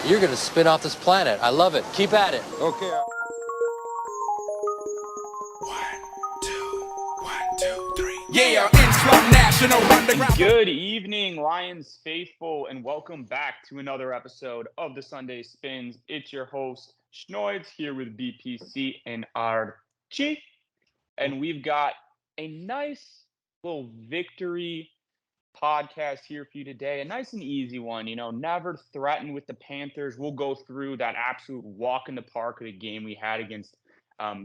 You're going to spin off this planet. I love it. Keep at it. Okay. 3. Yeah, Inslum National Underground. Good evening, Lions faithful, and welcome back to another episode of the Sunday Spins. It's your host, Schnoids, here with BPC and Archie. And we've got a nice little victory podcast here for you today. A nice and easy one, never threatened with the Panthers. We'll go through that absolute walk in the park of the game we had against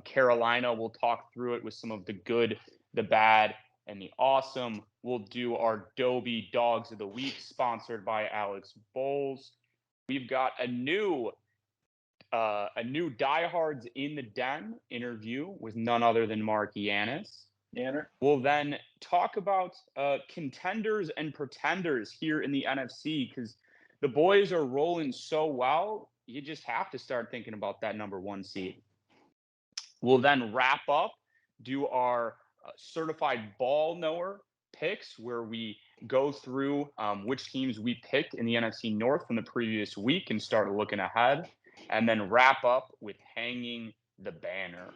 Carolina. We'll talk through it with some of the good, the bad, and the awesome. We'll do our Dobie Dogs of the Week, sponsored by Alex Bowles. We've got a new Diehards in the Den interview with none other than Mark Yannis. We'll then talk about contenders and pretenders here in the NFC, because the boys are rolling so well, you just have to start thinking about that number one seed. We'll then wrap up, do our certified ball knower picks, where we go through which teams we picked in the NFC North from the previous week and start looking ahead, and then wrap up with hanging the banner.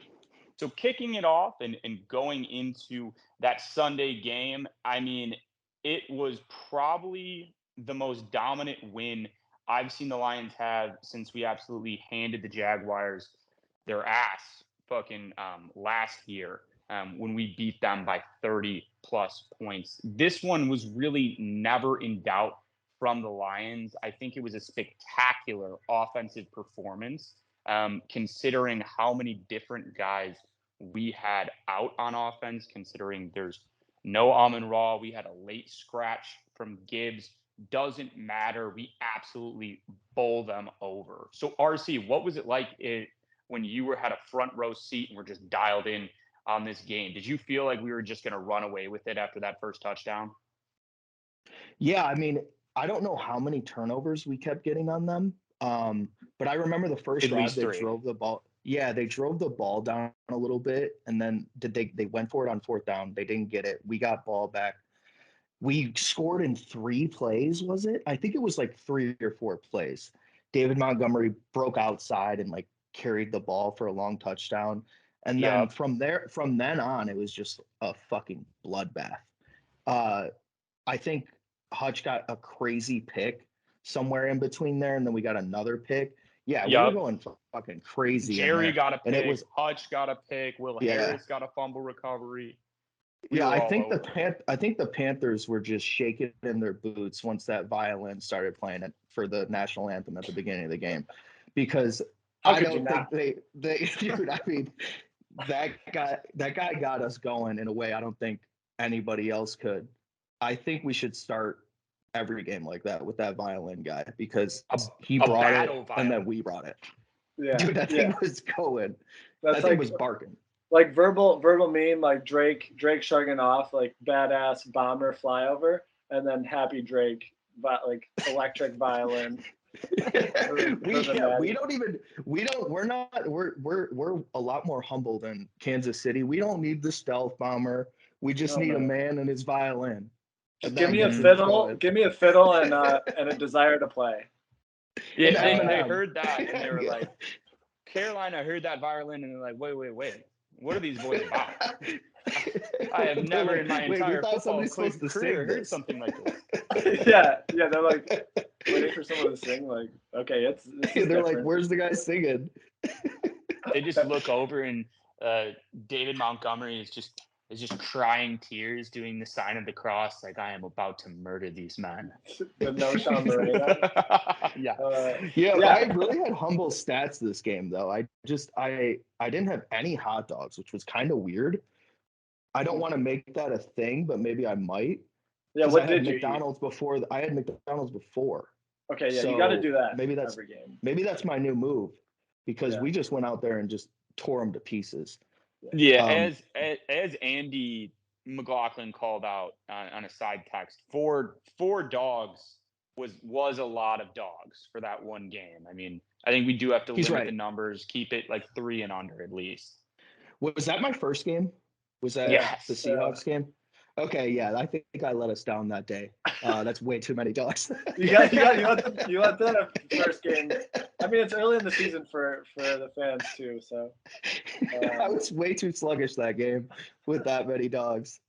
So kicking it off and going into that Sunday game, I mean, it was probably the most dominant win I've seen the Lions have since we absolutely handed the Jaguars their ass fucking last year when we beat them by 30-plus points. This one was really never in doubt from the Lions. I think it was a spectacular offensive performance, considering how many different guys we had out on offense, considering there's no Amon-Ra. We had a late scratch from Gibbs. Doesn't matter. We absolutely bowl them over. So, RC, what was it like when you had a front row seat and were just dialed in on this game? Did you feel like we were just going to run away with it after that first touchdown? Yeah, I mean, I don't know how many turnovers we kept getting on them, but I remember the first drive they drove the ball. Yeah, they drove the ball down a little bit, and then they went for it on fourth down. They didn't get it. We got ball back. We scored in 3 plays, was it? I think it was like 3 or 4 plays. David Montgomery broke outside and carried the ball for a long touchdown. And then from then on, it was just a fucking bloodbath. I think Hutch got a crazy pick somewhere in between there, and then we got another pick. Yeah, we were going fucking crazy. Jerry got a pick. Hutch got a pick. Will Harris got a fumble recovery. I think the Panthers were just shaking in their boots once that violin started playing it for the national anthem at the beginning of the game, because I don't think they dude. I mean, that guy got us going in a way I don't think anybody else could. I think we should start every game like that with that violin guy, because he brought it and then we brought it. Yeah, dude, that thing was going. That thing was barking. Like verbal meme, like Drake shrugging off, like badass bomber flyover, and then happy Drake, like electric violin. We're a lot more humble than Kansas City. We don't need the stealth bomber. We just need a man and his violin. Give me a fiddle and a desire to play. Yeah, they heard that and they were like, Carolina heard that violin and they're like, wait. What are these boys about? I have never in my entire football career heard something like this. Yeah, they're like waiting for someone to sing. Like, okay, they're like, where's the guy singing? They just look over and David Montgomery is just crying tears, doing the sign of the cross, like, I am about to murder these men. The no Sean Moreno. I really had humble stats this game, though. I didn't have any hot dogs, which was kind of weird. I don't want to make that a thing, but maybe I might. Yeah, what did you McDonald's eat? Before I had McDonald's before. Okay, yeah, so you got to do that. Maybe that's every game. Maybe that's my new move, because we just went out there and just tore them to pieces. Yeah, as Andy McLaughlin called out on a side text, four dogs was a lot of dogs for that one game. I mean, I think we do have to limit the numbers, keep it like 3 and under at least. Was that my first game? Was that the Seahawks game? Okay, yeah, I think I let us down that day. That's way too many dogs. You let the first game. I mean, it's early in the season for the fans too, so. I was way too sluggish that game with that many dogs.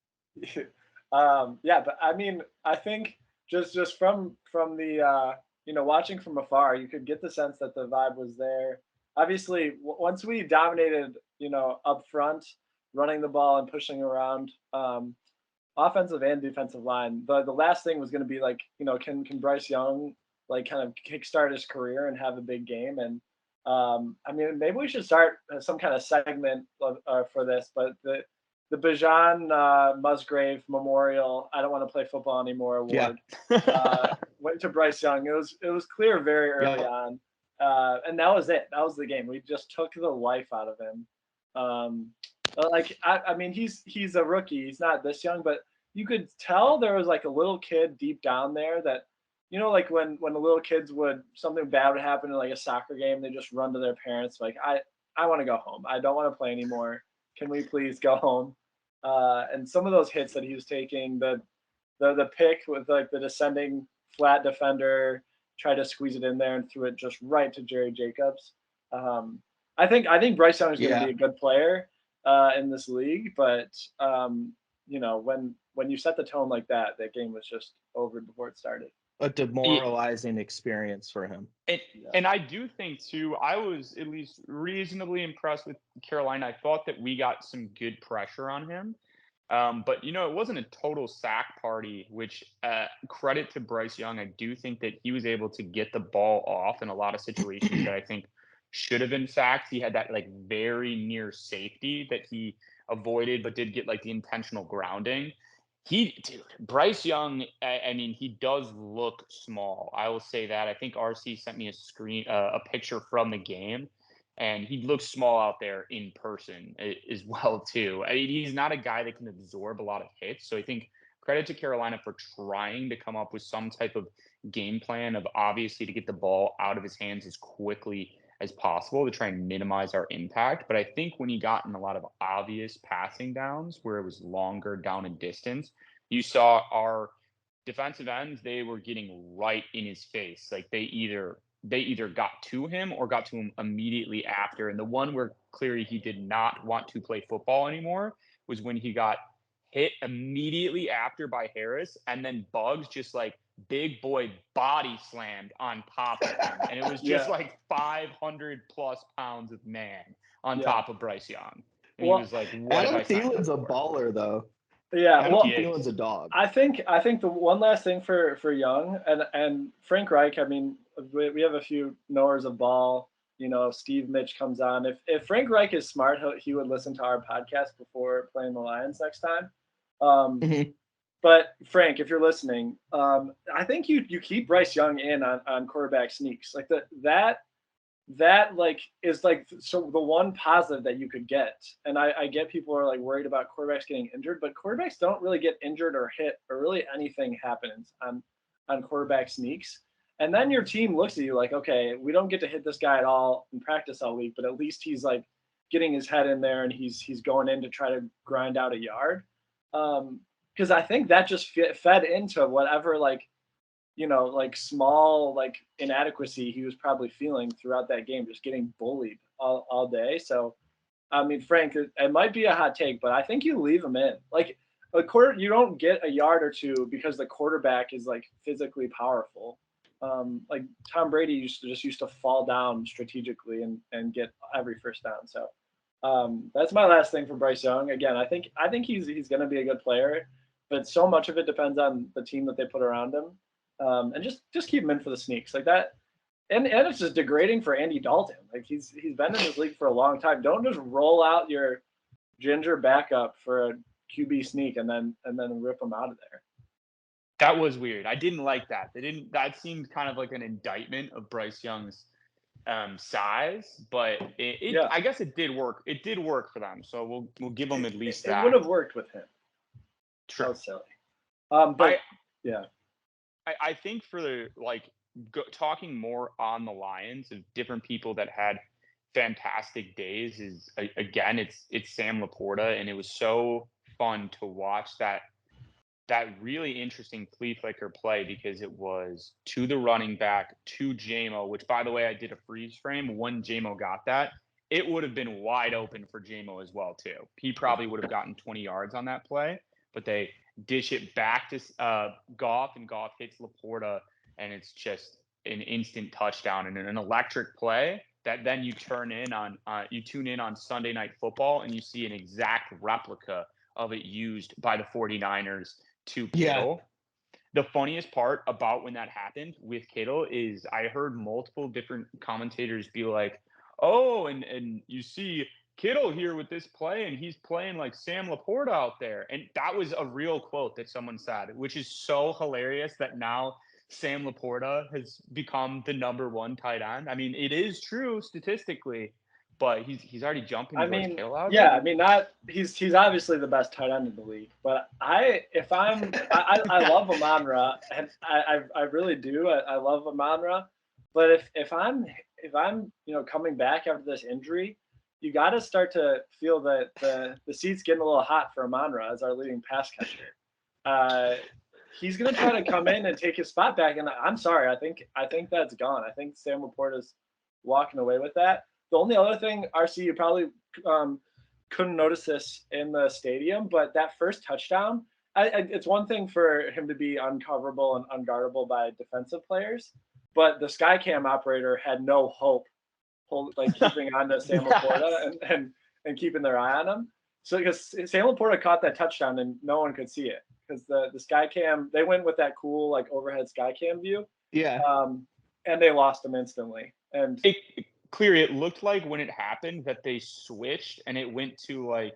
Yeah, but I mean, I think just from the watching from afar, you could get the sense that the vibe was there. Obviously, once we dominated, up front, running the ball and pushing around, offensive and defensive line. The last thing was going to be like, can Bryce Young like kind of kickstart his career and have a big game? And I mean, maybe we should start some kind of segment for this, but the Bijan Musgrave Memorial "I don't want to play football anymore" award went to Bryce Young. It was clear very early on, and that was it. That was the game. We just took the life out of him. I mean, he's a rookie. He's not this young, but you could tell there was like a little kid deep down there that, like when the little kids something bad would happen in like a soccer game, they just run to their parents like, I want to go home. I don't want to play anymore. Can we please go home? And some of those hits that he was taking, the pick with like the descending flat defender, tried to squeeze it in there and threw it just right to Jerry Jacobs. I think Bryce Young is going to be a good player in this league, but when you set the tone like that game was just over before it started. A demoralizing experience for him. And I do think too, I was at least reasonably impressed with Carolina. I thought that we got some good pressure on him. But it wasn't a total sack party, which credit to Bryce Young. I do think that he was able to get the ball off in a lot of situations that I think should have been sacks. He had that like very near safety that he avoided, but did get like the intentional grounding. Bryce Young, I mean, he does look small. I will say that. I think RC sent me a picture from the game, and he looks small out there in person as well too. I mean, he's not a guy that can absorb a lot of hits. So I think credit to Carolina for trying to come up with some type of game plan of obviously to get the ball out of his hands as quickly as possible to try and minimize our impact. But I think when he got in a lot of obvious passing downs where it was longer down in distance, you saw our defensive ends, they were getting right in his face. Like they either got to him or got to him immediately after. And the one where clearly he did not want to play football anymore was when he got hit immediately after by Harris, and then Bugs just like big boy body slammed on top of him. And it was just like 500 plus pounds of man on top of Bryce Young. And he was like, what Adam have I signed Thielen's a up for? baller though. Yeah, Adam Thielen's a dog. I think the one last thing for Young and Frank Reich. I mean, we have a few knowers of ball. Steve Mitch comes on. If Frank Reich is smart, he would listen to our podcast before playing the Lions next time. But Frank, if you're listening, I think you keep Bryce Young in on quarterback sneaks like that like is like so the one positive that you could get. And I get people are like worried about quarterbacks getting injured, but quarterbacks don't really get injured or hit or really anything happens on quarterback sneaks. And then your team looks at you like, okay, we don't get to hit this guy at all in practice all week, but at least he's like getting his head in there and he's going in to try to grind out a yard. Because I think that just fed into whatever like small like inadequacy he was probably feeling throughout that game, just getting bullied all day. So, I mean, Frank, it might be a hot take, but I think you leave him in. Like you don't get a yard or two because the quarterback is like physically powerful. Like Tom Brady used to fall down strategically and get every first down. So that's my last thing for Bryce Young. Again, I think he's going to be a good player, but so much of it depends on the team that they put around him. And just keep him in for the sneaks like that. And it's just degrading for Andy Dalton. Like he's been in this league for a long time. Don't just roll out your ginger backup for a QB sneak and then rip him out of there. That was weird. I didn't like that. That seemed kind of like an indictment of Bryce Young's size, but I guess it did work. It did work for them. So we'll give them at least that. It would have worked with him. True. That was silly. I think for the talking more on the Lions of different people that had fantastic days is again it's Sam Laporta, and it was so fun to watch that that really interesting flea flicker play because it was to the running back, to JMO, which, by the way, I did a freeze frame. When JMO got that, it would have been wide open for JMO as well, too. He probably would have gotten 20 yards on that play, but they dish it back to Goff, and Goff hits Laporta, and it's just an instant touchdown and an electric play that then you tune in on Sunday Night Football, and you see an exact replica of it used by the 49ers to Kittle. Yeah. The funniest part about when that happened with Kittle is I heard multiple different commentators be like, oh, and you see Kittle here with this play, and he's playing like Sam Laporta out there. And that was a real quote that someone said, which is so hilarious that now Sam Laporta has become the number one tight end. I mean, it is true statistically, but he's already jumping Kittle out. Yeah, I mean, he's obviously the best tight end in the league. But I love Amon-Ra, and I really do. I love Amon-Ra. But if I'm coming back after this injury, you got to start to feel that the seat's getting a little hot for Amon-Ra as our leading pass catcher. He's going to try to come in and take his spot back, and I'm sorry, I think that's gone. I think Sam Laporta's walking away with that. The only other thing, RC, you probably couldn't notice this in the stadium, but that first touchdown, it's one thing for him to be uncoverable and unguardable by defensive players, but the Skycam operator had no hope keeping on to Sam Laporta and keeping their eye on him. So because Sam Laporta caught that touchdown and no one could see it because the Skycam, they went with that cool overhead Skycam view. Yeah. And they lost him instantly. And Clearly, it looked like when it happened that they switched and it went to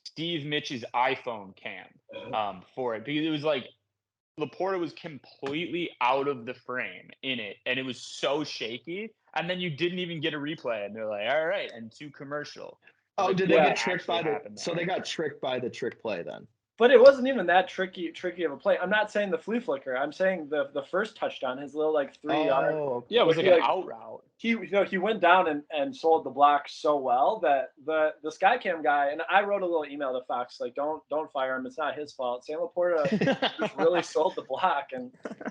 Steve Mitch's iPhone cam for it, because it was Laporta was completely out of the frame in it, and it was so shaky. And then you didn't even get a replay, and they're like, "All right," and to commercial. Oh, did they get tricked by they got tricked by the trick play then? But it wasn't even that tricky of a play. I'm not saying the flea flicker. I'm saying the first touchdown, his little 3-yard. Yeah, it was an out route. He went down and sold the block so well that the Skycam guy, and I wrote a little email to Fox don't fire him. It's not his fault. Sam Laporta just really sold the block,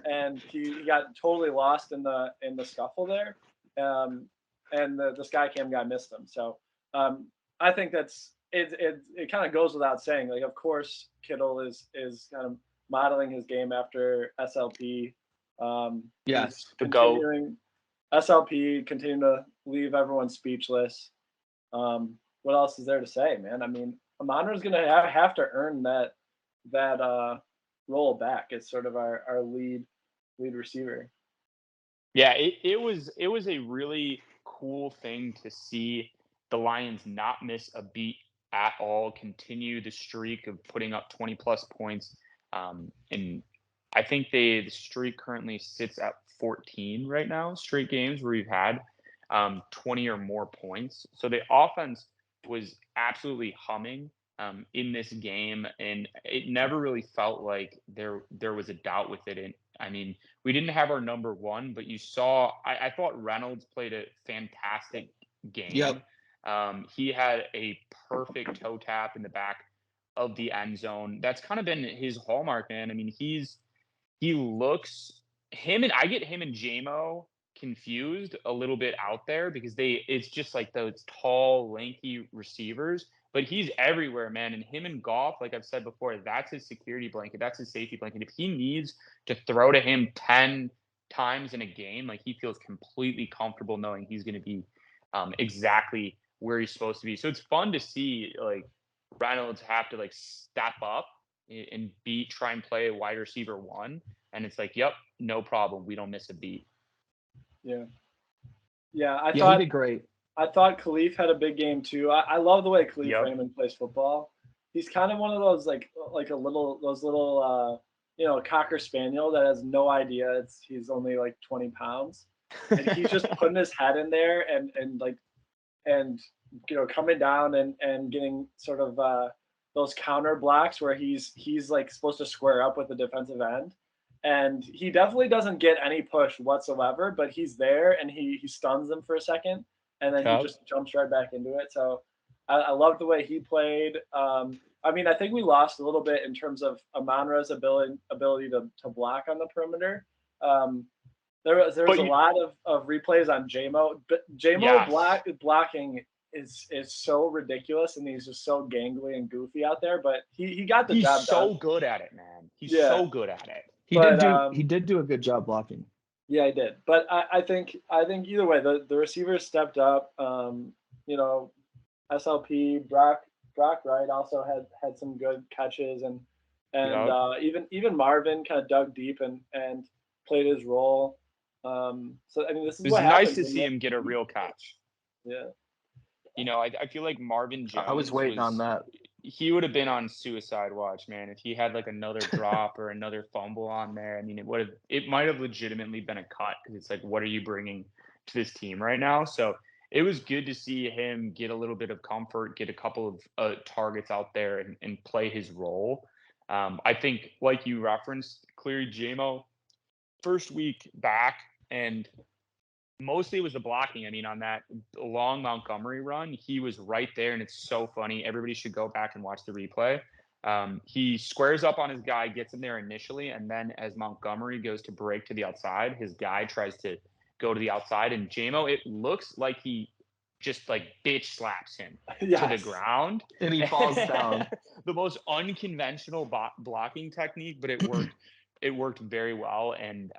and he got totally lost in the scuffle there, and the Skycam guy missed him. So I think that's. It kind of goes without saying. Of course, Kittle is kind of modeling his game after SLP. Yes, the GOAT. SLP continuing to leave everyone speechless. What else is there to say, man? I mean, Amon-Ra is going to have to earn that role back. It's sort of our lead receiver. Yeah, it was a really cool thing to see the Lions not miss a beat at all, continue the streak of putting up 20 plus points. And I think the streak currently sits at 14 right now, straight games where we've had 20 or more points. So the offense was absolutely humming in this game, and it never really felt like there was a doubt with it. And I mean, we didn't have our number one, but you saw, I thought Reynolds played a fantastic game. Yep. He had a perfect toe tap in the back of the end zone. That's kind of been his hallmark, man. I mean, I get him and JMO confused a little bit out there because it's just those tall, lanky receivers, but he's everywhere, man. And him and Goff, like I've said before, that's his security blanket. That's his safety blanket. If he needs to throw to him 10 times in a game, he feels completely comfortable knowing he's going to be exactly where he's supposed to be. So it's fun to see Reynolds have to step up and try and play a wide receiver one. And it's yep, no problem. We don't miss a beat. Yeah. I thought he did great. I thought Khalif had a big game too. I love the way Khalif Raymond plays football. He's kind of one of those those little Cocker Spaniel that has no idea he's only 20 pounds. And he's just putting his head in there and coming down and getting sort of those counter blocks where he's supposed to square up with the defensive end. And he definitely doesn't get any push whatsoever, but he's there and he stuns them for a second and then he just jumps right back into it. So I love the way he played. I mean, I think we lost a little bit in terms of Amon-Ra's ability to block on the perimeter. There was a lot of replays on JMO, but JMO blocking is so ridiculous, and he's just so gangly and goofy out there. But he got the job done. He's so good at it, man. He's so good at it. He did do a good job blocking. Yeah, he did. But I think either way, the receivers stepped up. SLP Brock Wright also had some good catches, and even Marvin kind of dug deep and played his role. So I mean, this is what happens. It was nice to see him get a real catch. Yeah. I feel like Marvin Jones. I was waiting on that. He would have been on suicide watch, man, if he had like another drop or another fumble on there. I mean, it might have legitimately been a cut, because it's like, what are you bringing to this team right now? So it was good to see him get a little bit of comfort, get a couple of targets out there, and play his role. I think, like you referenced, clearly JMO, first week back, and mostly it was the blocking. I mean, on that long Montgomery run, he was right there, and it's so funny. Everybody should go back and watch the replay. He squares up on his guy, gets him there initially, and then as Montgomery goes to break to the outside, his guy tries to go to the outside, and JMO, it looks like he just like bitch slaps him to the ground, and he falls down. The most unconventional blocking technique, but it worked. It worked very well, and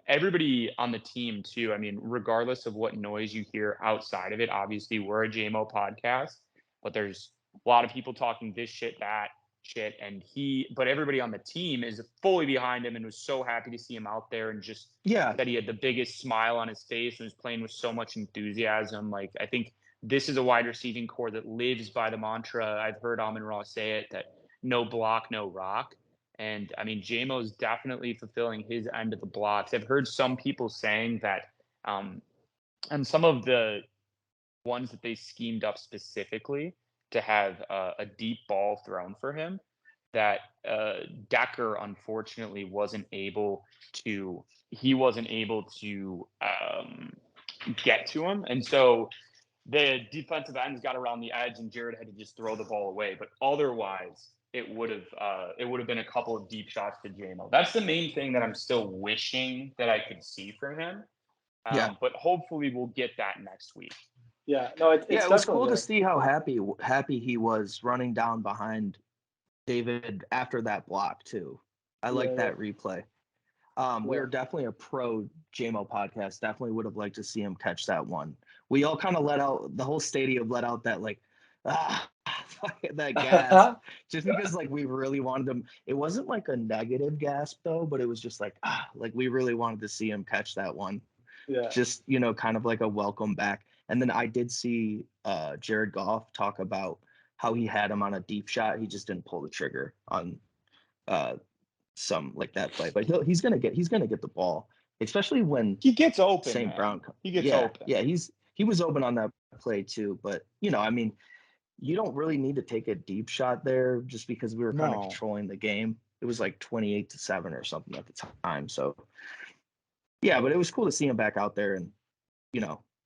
everybody on the team too. I mean, regardless of what noise you hear outside of it, obviously we're a JMO podcast, but there's a lot of people talking this shit, that shit, but everybody on the team is fully behind him and was so happy to see him out there, and just that he had the biggest smile on his face and was playing with so much enthusiasm. Like, I think this is a wide receiving core that lives by the mantra. I've heard Amon-Ra say it, that no block, no rock. And I mean, JMO is definitely fulfilling his end of the blocks. I've heard some people saying that, and some of the ones that they schemed up specifically to have a deep ball thrown for him, that Decker unfortunately wasn't able to get to him. And so the defensive ends got around the edge, and Jared had to just throw the ball away. But otherwise, it would have been a couple of deep shots to JMO. That's the main thing that I'm still wishing that I could see from him. But hopefully we'll get that next week. Yeah, no, it was cool to see how happy he was running down behind David after that block too. I like that replay. We were definitely a pro JMO podcast. Definitely would have liked to see him catch that one. We all kind of the whole stadium let out that like, that gasp, just because like we really wanted him. It wasn't like a negative gasp though, but it was just like, like we really wanted to see him catch that one. Yeah. Just, kind of like a welcome back. And then I did see Jared Goff talk about how he had him on a deep shot. He just didn't pull the trigger on some like that play. But he's gonna get the ball, especially when he gets open. St. Brown. He gets open. Yeah, he was open on that play too. But I mean, you don't really need to take a deep shot there, just because we were kind of controlling the game. It was like 28-7 or something at the time. So yeah, but it was cool to see him back out there and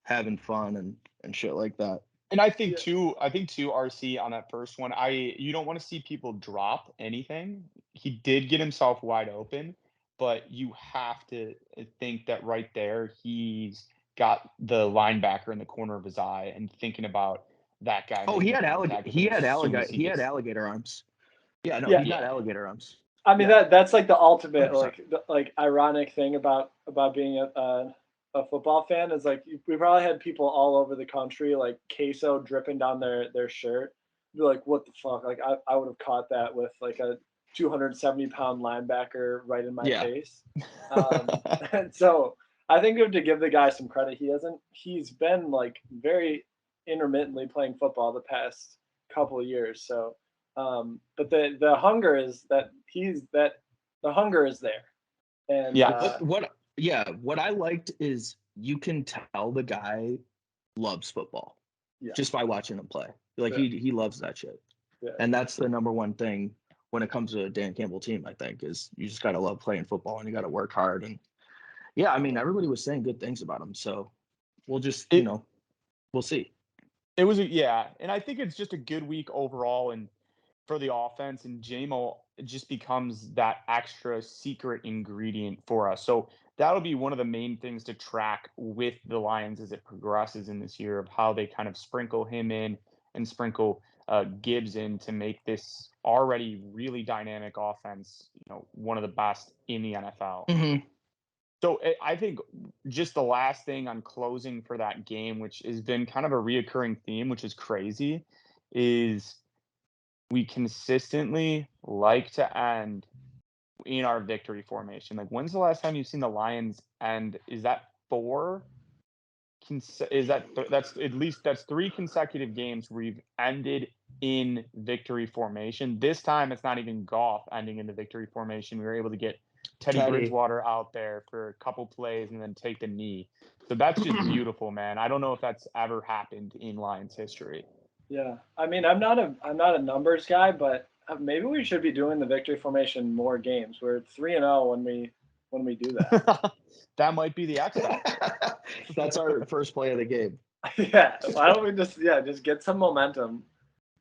having fun and shit like that. And I think too, RC, on that first one, you don't want to see people drop anything. He did get himself wide open, but you have to think that right there he's got the linebacker in the corner of his eye and thinking about that guy. Oh, he had alligator arms. Yeah, no, he got alligator arms. I mean, that's like the ultimate like ironic thing about being a football fan is like we probably had people all over the country like queso dripping down their shirt. Be like, what the fuck? Like I would have caught that with like a 270-pound linebacker right in my face. And so I think we have to give the guy some credit. He's been like very intermittently playing football the past couple of years. So, but the hunger is the hunger is there. And what I liked is you can tell the guy loves football just by watching him play. Like he loves that shit. Yeah. And that's the number one thing when it comes to a Dan Campbell team, I think, is you just got to love playing football and you got to work hard. And yeah, I mean, everybody was saying good things about him. So we'll just, we'll see. It was and I think it's just a good week overall. And for the offense, and JMO just becomes that extra secret ingredient for us. So that'll be one of the main things to track with the Lions as it progresses in this year, of how they kind of sprinkle him in and sprinkle Gibbs in to make this already really dynamic offense, one of the best in the NFL. Mm-hmm. So I think just the last thing on closing for that game, which has been kind of a reoccurring theme, which is crazy, is we consistently like to end in our victory formation. Like, when's the last time you've seen the Lions end? Is that four? That's three consecutive games where we've ended in victory formation. This time it's not even Goff ending in the victory formation. We were able to get Teddy Bridgewater out there for a couple plays and then take the knee. So that's just beautiful, man. I don't know if that's ever happened in Lions history. Yeah, I mean, I'm not a numbers guy, but maybe we should be doing the victory formation more games. We're 3-0 when we do that. That might be the X factor. That's our first play of the game. Yeah, why don't we just get some momentum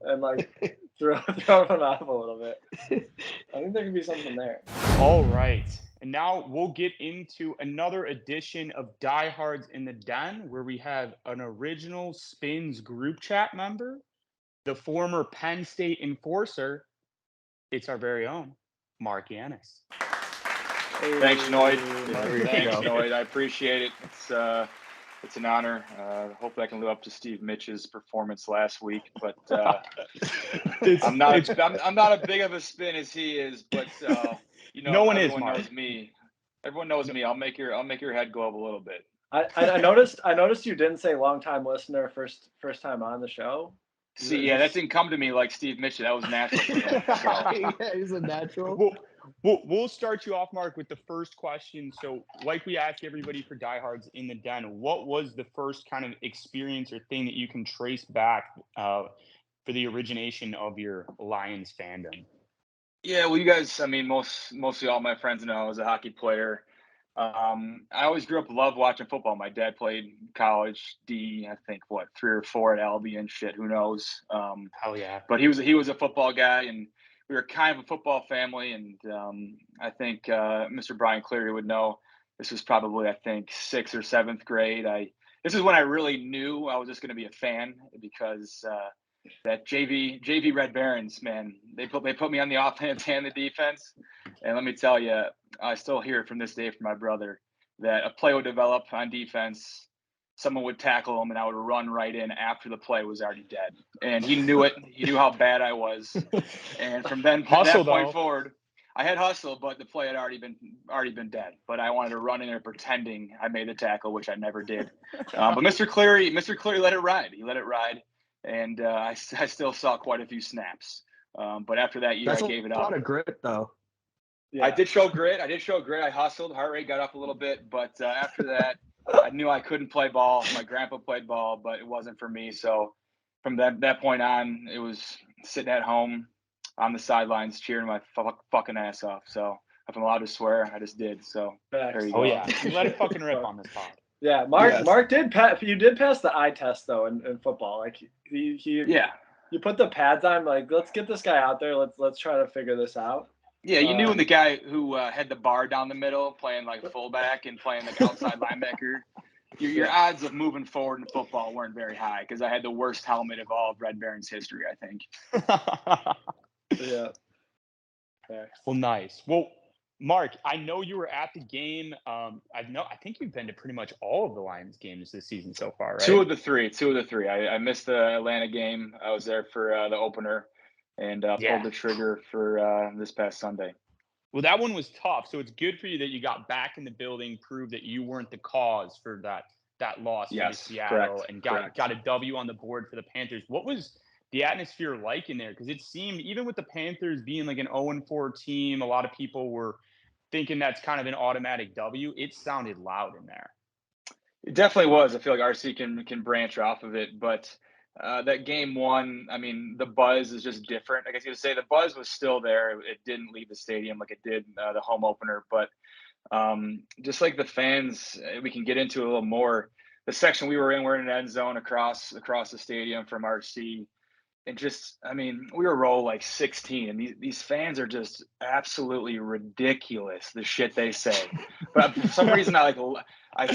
and like throw them off a little bit. I think there could be something there. All right. And now we'll get into another edition of Diehards in the Den, where we have an original Spins group chat member, the former Penn State enforcer. It's our very own Mark Yannis. Hey, thanks, Noid. Thanks, Noid. I appreciate it. It's an honor. Hopefully I can live up to Steve Mitch's performance last week, but I'm not a big of a spin as he is, but no one everyone is, knows me. Everyone knows me. I'll make your head go up a little bit. I noticed you didn't say long time listener, first time on the show. See, yeah, that didn't come to me like Steve Mitch. That was natural for him. So. Yeah, he's a natural. We'll start you off, Mark, with the first question. So, like we ask everybody for Diehards in the Den, what was the first kind of experience or thing that you can trace back for the origination of your Lions fandom? Yeah, well, you guys, I mean, mostly all my friends know I was a hockey player. I always grew up love watching football. My dad played college D, I think 3 or 4 at Albion. Shit, who knows? Hell yeah! But he was a football guy, and we were kind of a football family. And I think Mr. Brian Cleary would know. This was probably, I think, 6th or 7th grade. This is when I really knew I was just going to be a fan, because that JV Red Barons, man, they put me on the offense and the defense. And let me tell you, I still hear it from this day from my brother that a play would develop on defense. Someone would tackle him, and I would run right in after the play was already dead. And he knew it. He knew how bad I was. And from that point forward, I had hustle, but the play had already been dead. But I wanted to run in there pretending I made the tackle, which I never did. But Mr. Cleary let it ride. He let it ride. And I still saw quite a few snaps. But after that year, I gave it up. That's a lot of grit, though. Yeah. I did show grit. I hustled. Heart rate got up a little bit. But after that, I knew I couldn't play ball. My grandpa played ball, but it wasn't for me. So from that point on, it was sitting at home on the sidelines cheering my fucking ass off. So if I'm allowed to swear, I just did. So there you go. Oh, yeah. You let it fucking rip on this pod. Yeah, Mark did you did pass the eye test though in football. Like you put the pads on, like, let's get this guy out there. Let's try to figure this out. Yeah, you knew the guy who had the bar down the middle, playing like fullback and playing like outside linebacker. Your odds of moving forward in football weren't very high, because I had the worst helmet of all of Red Baron's history, I think. Yeah. Well, nice. Well, Mark, I know you were at the game. I think you've been to pretty much all of the Lions games this season so far, right? Two of the three. I missed the Atlanta game. I was there for the opener, and pulled the trigger for this past Sunday. Well, that one was tough. So it's good for you that you got back in the building, proved that you weren't the cause for that loss to Seattle, and got a W on the board for the Panthers. What was the atmosphere like in there? Because it seemed, even with the Panthers being like an 0-4 team, a lot of people were thinking that's kind of an automatic W. It sounded loud in there. It definitely was. I feel like RC can branch off of it, but that game one, I mean, the buzz is just different. I guess you could say the buzz was still there. It didn't leave the stadium like it did the home opener, but just like the fans, we can get into a little more. The section we were in, we're in an end zone across the stadium from RC. and just, I mean, we were roll like 16, and these fans are just absolutely ridiculous, the shit they say. But for some reason, I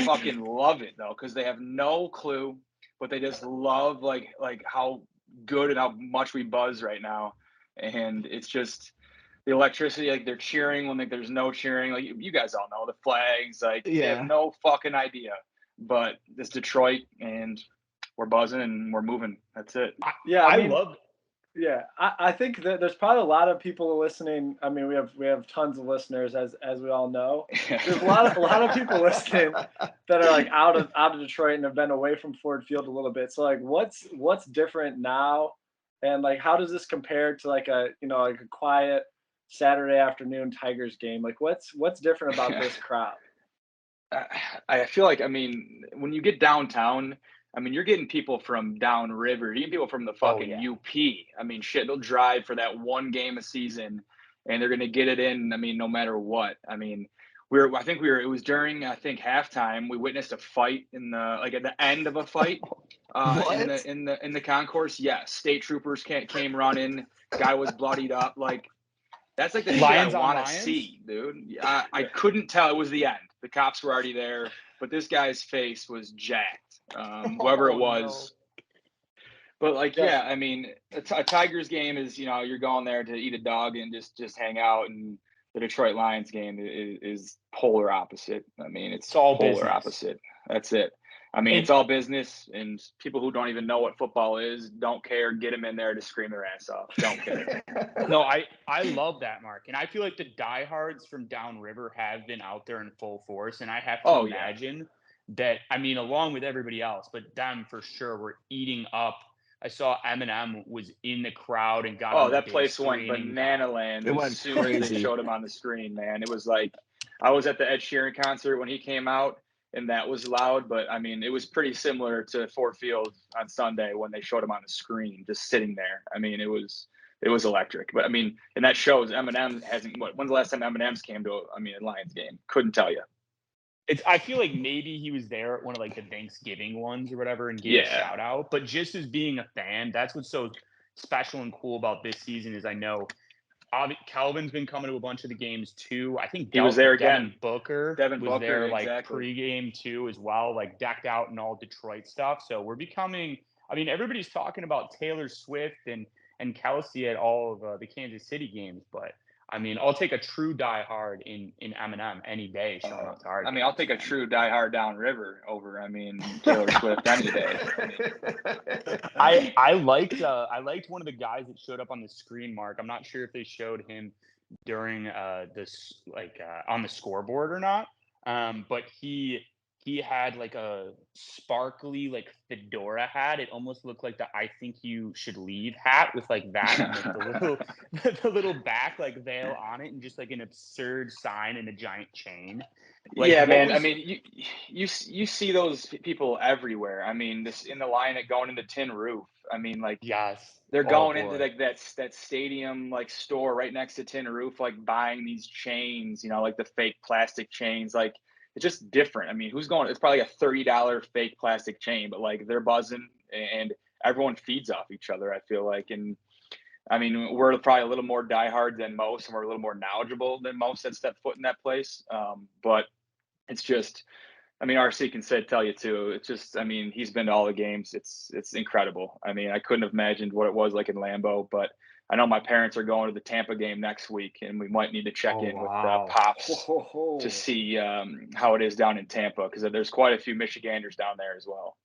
fucking love it though, because they have no clue, but they just love like how good and how much we buzz right now, and it's just the electricity. Like they're cheering when like there's no cheering. Like you guys all know the flags. Like they have no fucking idea. But it's Detroit, and we're buzzing and we're moving. That's it. I mean, love. Yeah, I think that there's probably a lot of people listening. I mean, we have tons of listeners, as we all know. There's a lot of people listening that are like out of Detroit and have been away from Ford Field a little bit. So like, what's different now, and like, how does this compare to like a quiet Saturday afternoon Tigers game? Like, what's different about this crowd? I feel like, I mean, when you get downtown, I mean, you're getting people from downriver, you're getting people from the fucking UP. I mean, shit, they'll drive for that one game a season, and they're gonna get it in. I mean, no matter what. I mean, it was during, I think, halftime. We witnessed a fight at the end of a fight in the concourse. Yeah, state troopers came running. Guy was bloodied up. Like, that's like the shit I want to see, dude. I couldn't tell. It was the end. The cops were already there, but this guy's face was jacked. Whoever it was. No. But like, yeah, I mean, a Tigers game is, you're going there to eat a dog and just hang out, and the Detroit Lions game is polar opposite. I mean, it's all polar business. Opposite. That's it. I mean, it's all business, and people who don't even know what football is don't care. Get them in there to scream their ass off. Don't care. No, I love that, Mark. And I feel like the diehards from downriver have been out there in full force. And I have to imagine that, I mean, along with everybody else, but them for sure were eating up. I saw Eminem was in the crowd and got on that place went banana land as soon as they showed him on the screen, man. It was like, I was at the Ed Sheeran concert when he came out, and that was loud, but I mean, it was pretty similar to Ford Field on Sunday when they showed him on the screen, just sitting there. I mean, it was electric. But I mean, and that shows Eminem hasn't. When's the last time Eminem's came to a Lions game? Couldn't tell you. I feel like maybe he was there at one of like the Thanksgiving ones or whatever and gave a shout out. But just as being a fan, that's what's so special and cool about this season is I know Calvin's been coming to a bunch of the games too. I think he was there again. Devin Booker was there like pregame too as well, like decked out in all Detroit stuff. So we're becoming. I mean, everybody's talking about Taylor Swift and Kelsey at all of the Kansas City games, but I mean, I'll take a true diehard in Eminem any day. Showing up to our I mean, I'll take a true diehard downriver over. I mean, Taylor Swift any day. I liked one of the guys that showed up on the screen, Mark. I'm not sure if they showed him during this on the scoreboard or not. But he had like a sparkly like fedora hat. It almost looked like the "I think you should leave" hat with like that and like the little back like veil on it, and just like an absurd sign and a giant chain. Like, yeah, man. I mean, you see those people everywhere. I mean, this in the line at going into Tin Roof. I mean, like, yes, they're going into like that stadium like store right next to Tin Roof, like buying these chains. Like the fake plastic chains, like. It's just different. I mean, who's going? It's probably a $30 fake plastic chain, but like they're buzzing and everyone feeds off each other, I feel like. And I mean, we're probably a little more diehard than most, and we're a little more knowledgeable than most that step foot in that place. But it's just, I mean, RC can tell you too. It's just, I mean, he's been to all the games. It's incredible. I mean, I couldn't have imagined what it was like in Lambeau, but I know my parents are going to the Tampa game next week, and we might need to check in with Pops to see how it is down in Tampa, because there's quite a few Michiganders down there as well.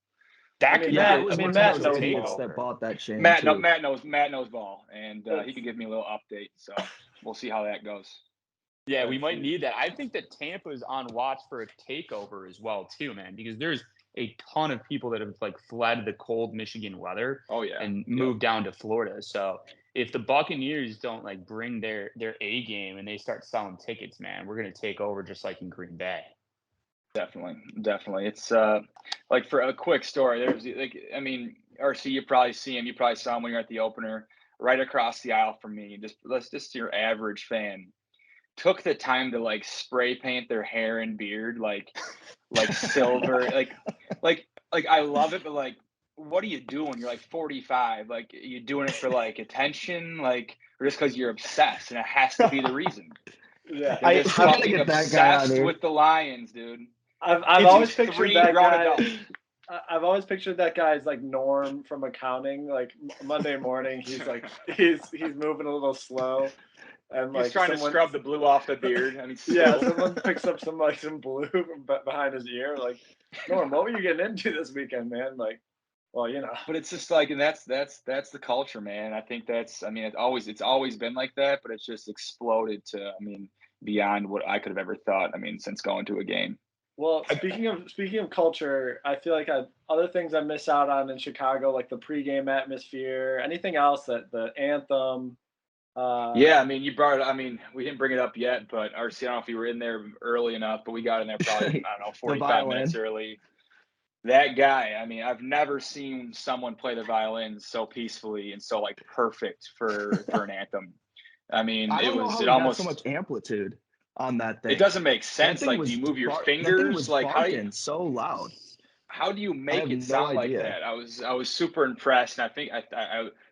Matt knows idiots that bought that chain. Matt knows ball, and he could give me a little update. So we'll see how that goes. Yeah, we might need that. I think that Tampa is on watch for a takeover as well, too, man, because there's a ton of people that have like fled the cold Michigan weather and moved down to Florida. So if the Buccaneers don't like bring their A game and they start selling tickets, man, we're going to take over just like in Green Bay. Definitely. It's like, for a quick story, there's like, I mean, RC, you probably saw him when you're at the opener, right across the aisle from me. Just your average fan took the time to like spray paint their hair and beard like silver, like I love it, but like what are you doing? You're like 45. Like, are you doing it for like attention, like, or just because you're obsessed, and it has to be the reason. Yeah, They're just I gotta fucking get that guy on obsessed here. with the Lions, dude. I've always It's pictured 3 that grown guy. adults. I've always pictured that guy as like Norm from accounting. Like Monday morning, he's like he's moving a little slow, and He's like trying to scrub the blue off the beard. I mean, yeah, still. someone picks up some blue behind his ear. Like, Norm, what were you getting into this weekend, man? Like, well, you know. But it's just like, and that's the culture, man. I think I mean, it's always been like that, but it's just exploded to, I mean, beyond what I could have ever thought. I mean, since going to a game. Well, speaking of culture, I feel like other things I miss out on in Chicago, like the pregame atmosphere, anything else, that the anthem. Yeah, I mean, you brought it. I mean, we didn't bring it up yet, but RC, I don't know if you were in there early enough, but we got in there probably, I don't know, 45 minutes early. That guy, I mean, I've never seen someone play the violin so peacefully and so like perfect for an anthem. I mean, I don't know how it he almost got so much amplitude on that thing. It doesn't make sense. That thing Like, do you move your that thing fingers? was Like, barking so loud. how do you I make have it no sound like idea. that? I was super impressed, and I think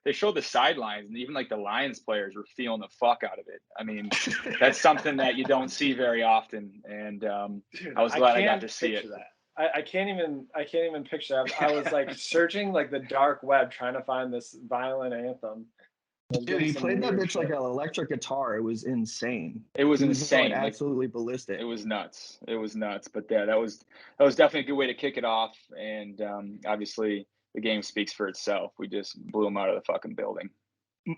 they showed the sidelines, and even like the Lions players were feeling the fuck out of it. I mean, that's something that you don't see very often, and Dude, I was glad I got to see it. That. I can't even picture that. I was like searching like the dark web trying to find this violin anthem. Dude, he played that bitch like an electric guitar. It was insane. It was He insane. Going absolutely ballistic. It was nuts. It was nuts. But yeah, that was definitely a good way to kick it off. And obviously, the game speaks for itself. We just blew them out of the fucking building.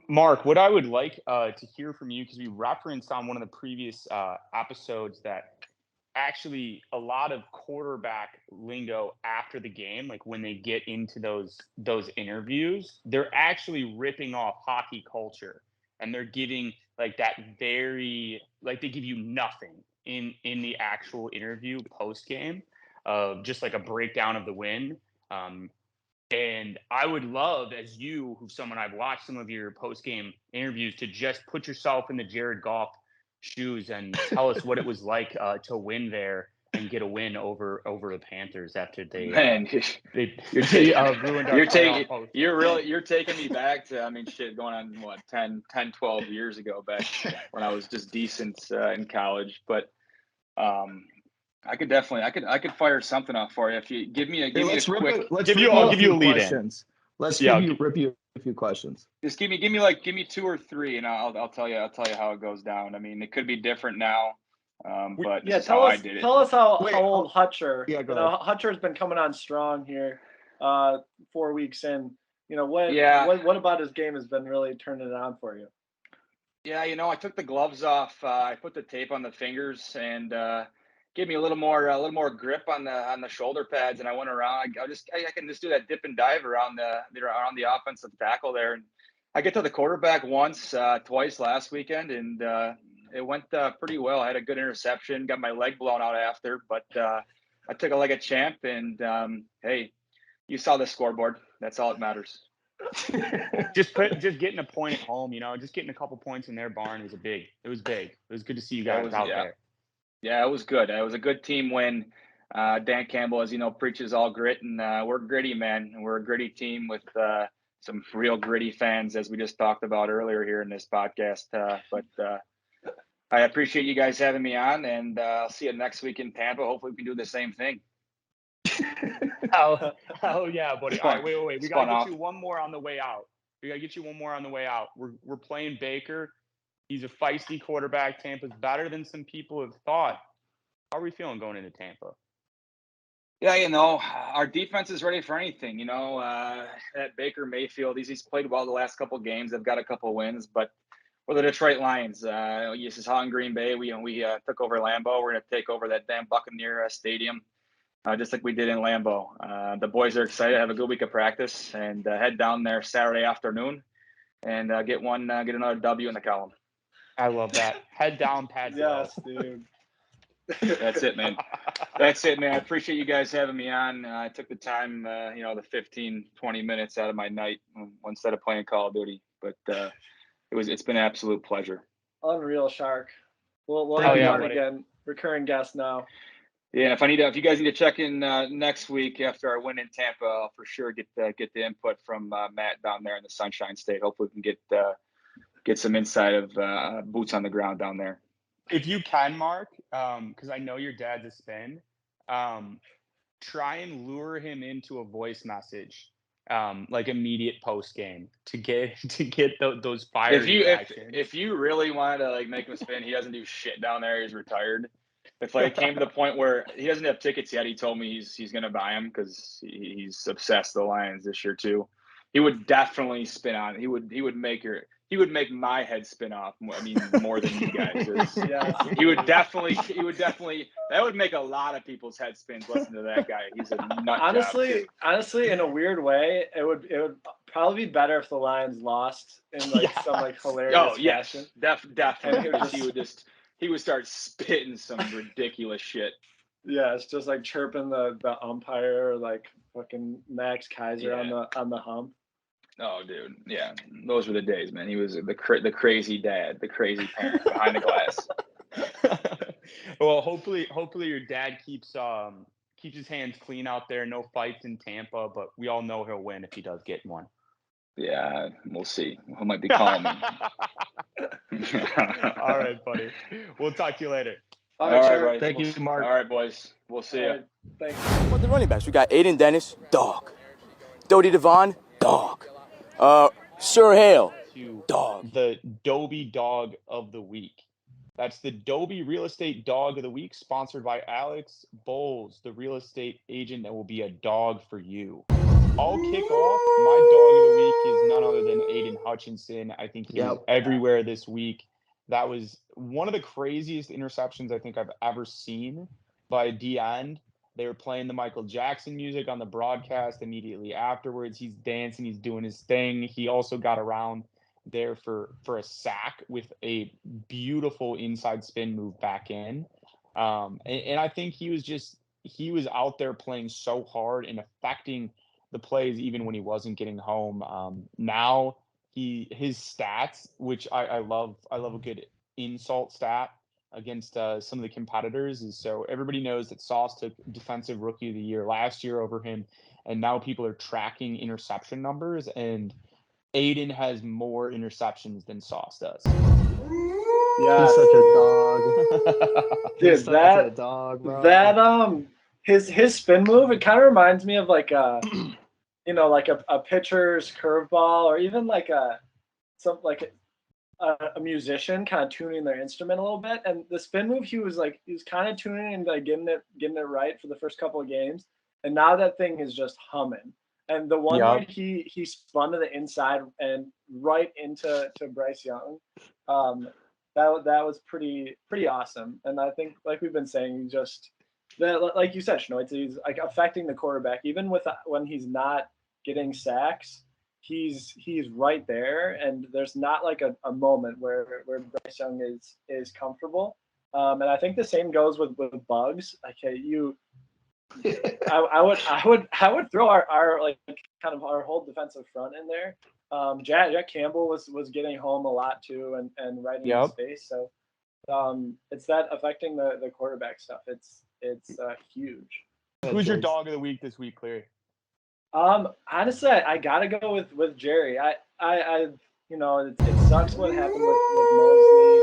Mark, what I would like to hear from you, because we referenced on one of the previous episodes that actually a lot of quarterback lingo after the game, like when they get into those interviews, they're actually ripping off hockey culture, and they're giving like that very, like, they give you nothing in the actual interview post game, just like a breakdown of the win. And I would love, as you, who's someone I've watched some of your post game interviews, to just put yourself in the Jared Goff shoes and tell us what it was like to win there and get a win over the Panthers after they ruined our you're taking me back to, I mean, shit, going on what 10 12 years ago, back when I was just decent in college. But I could definitely I could fire something off for you if you give me a quick. I'll give you a lead in. Let's rip you a few questions. Just give me 2 or 3, and I'll tell you how it goes down. I mean, it could be different now, but yeah, tell us how old Hutcher. Yeah, go ahead. Hutcher's been coming on strong here, 4 weeks in. You know what about his game has been really turning it on for you? Yeah, I took the gloves off. I put the tape on the fingers and gave me a little more grip on the shoulder pads, and I went around. I can just do that dip and dive around the offensive tackle there, and I get to the quarterback twice last weekend, and it went pretty well. I had a good interception, got my leg blown out after, but I took a leg of champ, and hey, you saw the scoreboard. That's all that matters. just getting a point at home, just getting a couple points in their barn was big. It was big. It was good to see you guys out there. Yeah, it was good. It was a good team win. Dan Campbell, as you know, preaches all grit, and we're gritty, man. We're a gritty team with some real gritty fans, as we just talked about earlier here in this podcast. But I appreciate you guys having me on, and I'll see you next week in Tampa. Hopefully we can do the same thing. Oh yeah, buddy. All right, wait. We gotta get you one more on the way out. We're playing Baker. He's a feisty quarterback. Tampa's better than some people have thought. How are we feeling going into Tampa? Yeah, our defense is ready for anything. That Baker Mayfield, he's played well the last couple of games. They've got a couple of wins, but we're the Detroit Lions. This is how in Green Bay we took over Lambeau. We're going to take over that damn Buccaneers stadium, just like we did in Lambeau. The boys are excited. Have a good week of practice and head down there Saturday afternoon and get another W in the column. I love that. Head down, pads yes, dude. That's it, man. That's it, man. I appreciate you guys having me on. I took the time, the 15, 20 minutes out of my night instead of playing Call of Duty. But it's been an absolute pleasure. Unreal, Shark. We'll have you on again. Recurring guest now. Yeah, if you guys need to check in next week after our win in Tampa, I'll for sure get the input from Matt down there in the Sunshine State. Hopefully, we can get some insight of boots on the ground down there. If you can, Mark, because I know your dad's a spin, try and lure him into a voice message, like immediate post game to get those fiery reactions. If you really wanted to like make him spin, he doesn't do shit down there. He's retired. If like it came to the point where he doesn't have tickets yet, he told me he's going to buy them because he's obsessed with the Lions this year too. He would definitely spin on. He would make my head spin off. I mean, more than you guys. Yes. He would definitely. That would make a lot of people's head spins. Listen to that guy. He's a nut job. Honestly, in a weird way, it would probably be better if the Lions lost in like some like hilarious fashion. Definitely. He would start spitting some ridiculous shit. Yeah, it's just like chirping the umpire, like fucking Max Kaiser on the hump. Oh, dude, yeah, those were the days, man. He was the crazy dad, the crazy parent behind the glass. Well, hopefully your dad keeps his hands clean out there. No fights in Tampa, but we all know he'll win if he does get one. Yeah, we'll see. He might be calling me. All right, buddy. We'll talk to you later. All right, buddy. Thank you, Mark. All right, boys. We'll see you. Right, thanks. What the running backs? We got Aiden Dennis, dog. Dodie Devon, dog. Sir Hale, dog. The Dobie Dog of the Week. That's the Dobie Real Estate Dog of the Week, sponsored by Alex Bowles, the real estate agent that will be a dog for you. I'll kick off. My dog of the week is none other than Aiden Hutchinson. I think he was everywhere this week. That was one of the craziest interceptions I think I've ever seen by a D end. They were playing the Michael Jackson music on the broadcast immediately afterwards. He's dancing. He's doing his thing. He also got around there for a sack with a beautiful inside spin move back in. And I think he was out there playing so hard and affecting the plays even when he wasn't getting home. Now his stats, which I love a good insult stat against some of the competitors, is so everybody knows that Sauce took Defensive Rookie of the Year last year over him, and now people are tracking interception numbers, and Aiden has more interceptions than Sauce does. Yeah, he's such a dog. Dude, he's such a dog, bro. His spin move, it kind of reminds me of like a pitcher's curveball, or even like a musician kind of tuning their instrument a little bit. And the spin move, he was kind of tuning and like getting it right for the first couple of games, and now that thing is just humming. And the one where he spun to the inside and right into Bryce Young, that was pretty awesome. And I think, like we've been saying, like you said, Schnoitz, he's like affecting the quarterback even when he's not getting sacks. He's right there, and there's not like a moment where Bryce Young is comfortable. And I think the same goes with Bugs. Okay, I would throw our like kind of our whole defensive front in there. Jack Campbell was getting home a lot too, and right in his face. So it's that affecting the quarterback stuff. It's huge. Who's your dog of the week this week, Cleary? Honestly, I gotta go with Jerry. I it sucks what happened with Mosley.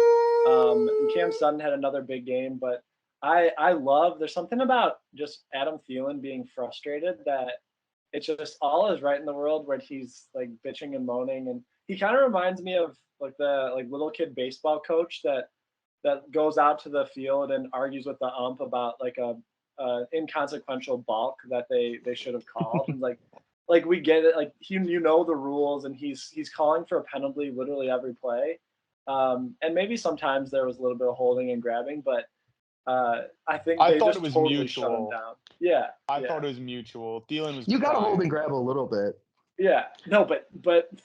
And Cam Sutton had another big game, but I love, there's something about just Adam Thielen being frustrated that it's just all is right in the world where he's like bitching and moaning, and he kind of reminds me of like the little kid baseball coach that goes out to the field and argues with the ump about like a inconsequential balk that they should have called. And like we get it, like the rules, and he's calling for a penalty literally every play. And maybe sometimes there was a little bit of holding and grabbing, but I think they thought it was totally mutual. Shut him down. Yeah, I thought it was mutual. Thielen was. You got to hold and grab a little bit. Yeah, no, but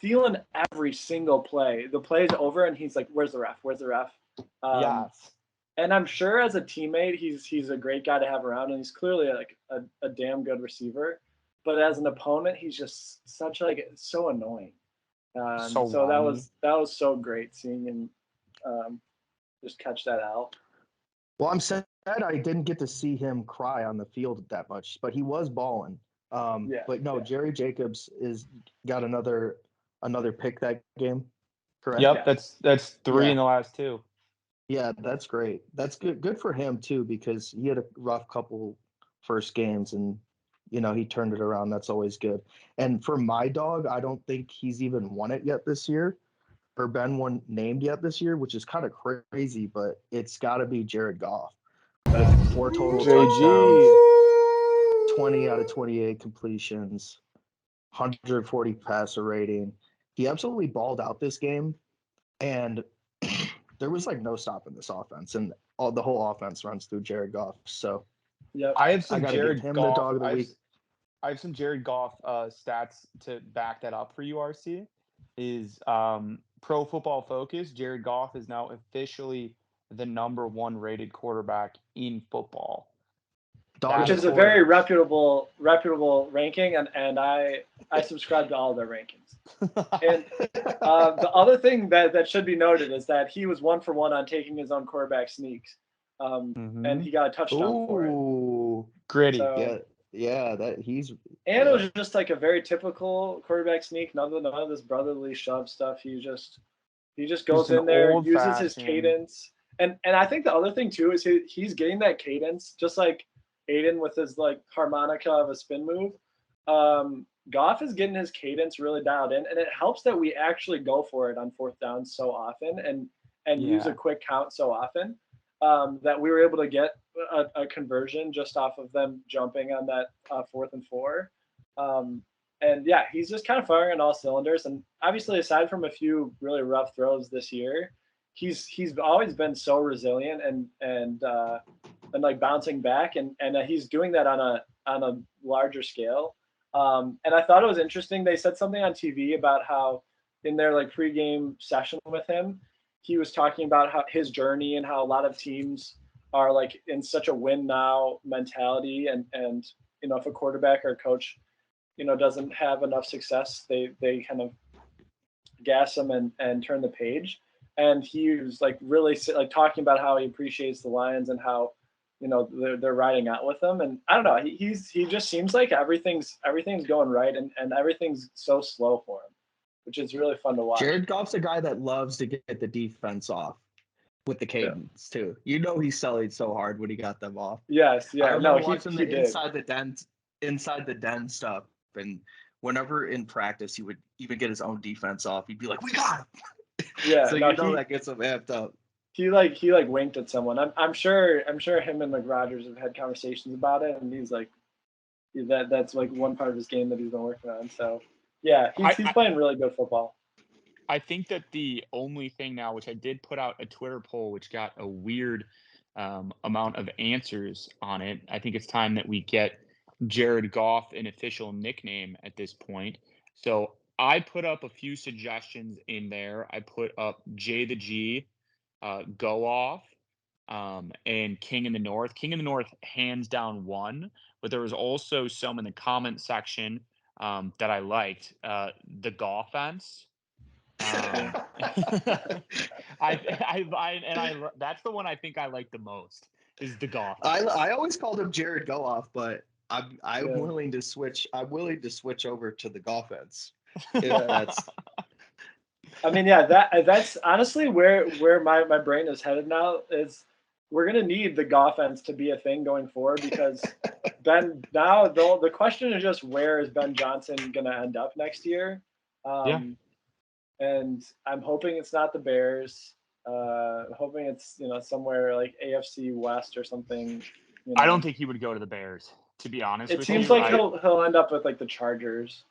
Thielen every single play, the play is over, and he's like, "Where's the ref? Where's the ref?" Yes. And I'm sure as a teammate, he's a great guy to have around, and he's clearly like a damn good receiver. But as an opponent, he's just so annoying. So that was so great seeing him just catch that out. Well, I'm sad I didn't get to see him cry on the field that much, but he was balling. But no, Jerry Jacobs is got another pick that game, correct? Yep, that's 3 in the last 2. Yeah, that's great. That's good. Good for him too, because he had a rough couple first games, and he turned it around. That's always good. And for my dog, I don't think he's even won it yet this year, or been one named yet this year, which is kind of crazy. But it's got to be Jared Goff with 4 total touchdowns, 20 out of 28 completions, 140 passer rating. He absolutely balled out this game, and there was like no stopping this offense, and the whole offense runs through Jared Goff. So I have some I gotta give Jared him Goff. the dog of the week. I have some Jared Goff stats to back that up for you, RC. Is Pro Football Focus, Jared Goff is now officially the number 1 rated quarterback in football. Which is a very reputable ranking, and I subscribe to all their rankings. And the other thing that should be noted is that he was 1 for 1 on taking his own quarterback sneaks, and he got a touchdown for it. Ooh, gritty. So, yeah, that he's. And it was just like a very typical quarterback sneak. None of this brotherly shove stuff. He just goes in there, uses his cadence, and I think the other thing too is he's getting that cadence, just like Aiden with his like harmonica of a spin move. Goff is getting his cadence really dialed in, and it helps that we actually go for it on 4th down so often and use a quick count so often, that we were able to get a conversion just off of them jumping on that 4th and 4. And yeah, he's just kind of firing on all cylinders. And obviously, aside from a few really rough throws this year, he's always been so resilient and like bouncing back, and he's doing that on a larger scale. And I thought it was interesting. They said something on TV about how in their like pregame session with him, he was talking about how his journey and how a lot of teams are like in such a win now mentality, and if a quarterback or coach doesn't have enough success, they kind of gas him and turn the page. And he was like really like talking about how he appreciates the Lions and how they're riding out with him. And I don't know, he just seems like everything's going right, and everything's so slow for him, which is really fun to watch. Jared Goff's a guy that loves to get the defense off with the cadence too. He's selling so hard when he got them off. Yes, yeah. I remember watching he the did. inside the den stuff, and whenever in practice he would even get his own defense off, he'd be like, "We got him." Yeah, so that gets him amped up. He winked at someone. I'm sure him and like Rodgers have had conversations about it, and he's like, that's like one part of his game that he's been working on. So yeah, he's playing really good football. I think that the only thing now, which I did put out a Twitter poll, which got a weird amount of answers on it. I think it's time that we get Jared Goff an official nickname at this point. So I put up a few suggestions in there. I put up J the G, Go Off, and King in the North. King in the North, hands down, won. But there was also some in the comment section that I liked. The Goffense. That's the one I think I like the most, is the Goff. I always called him Jared Goff, but I'm willing to switch. I'm willing to switch over to the Goffense. I mean, yeah, that's honestly where my brain is headed now. Is we're gonna need the Goffense to be a thing going forward, because the question is just, where is Ben Johnson gonna end up next year? And I'm hoping it's not the Bears. Hoping it's somewhere like AFC West or something. I don't think he would go to the Bears, to be honest. It seems like he'll end up with like the Chargers.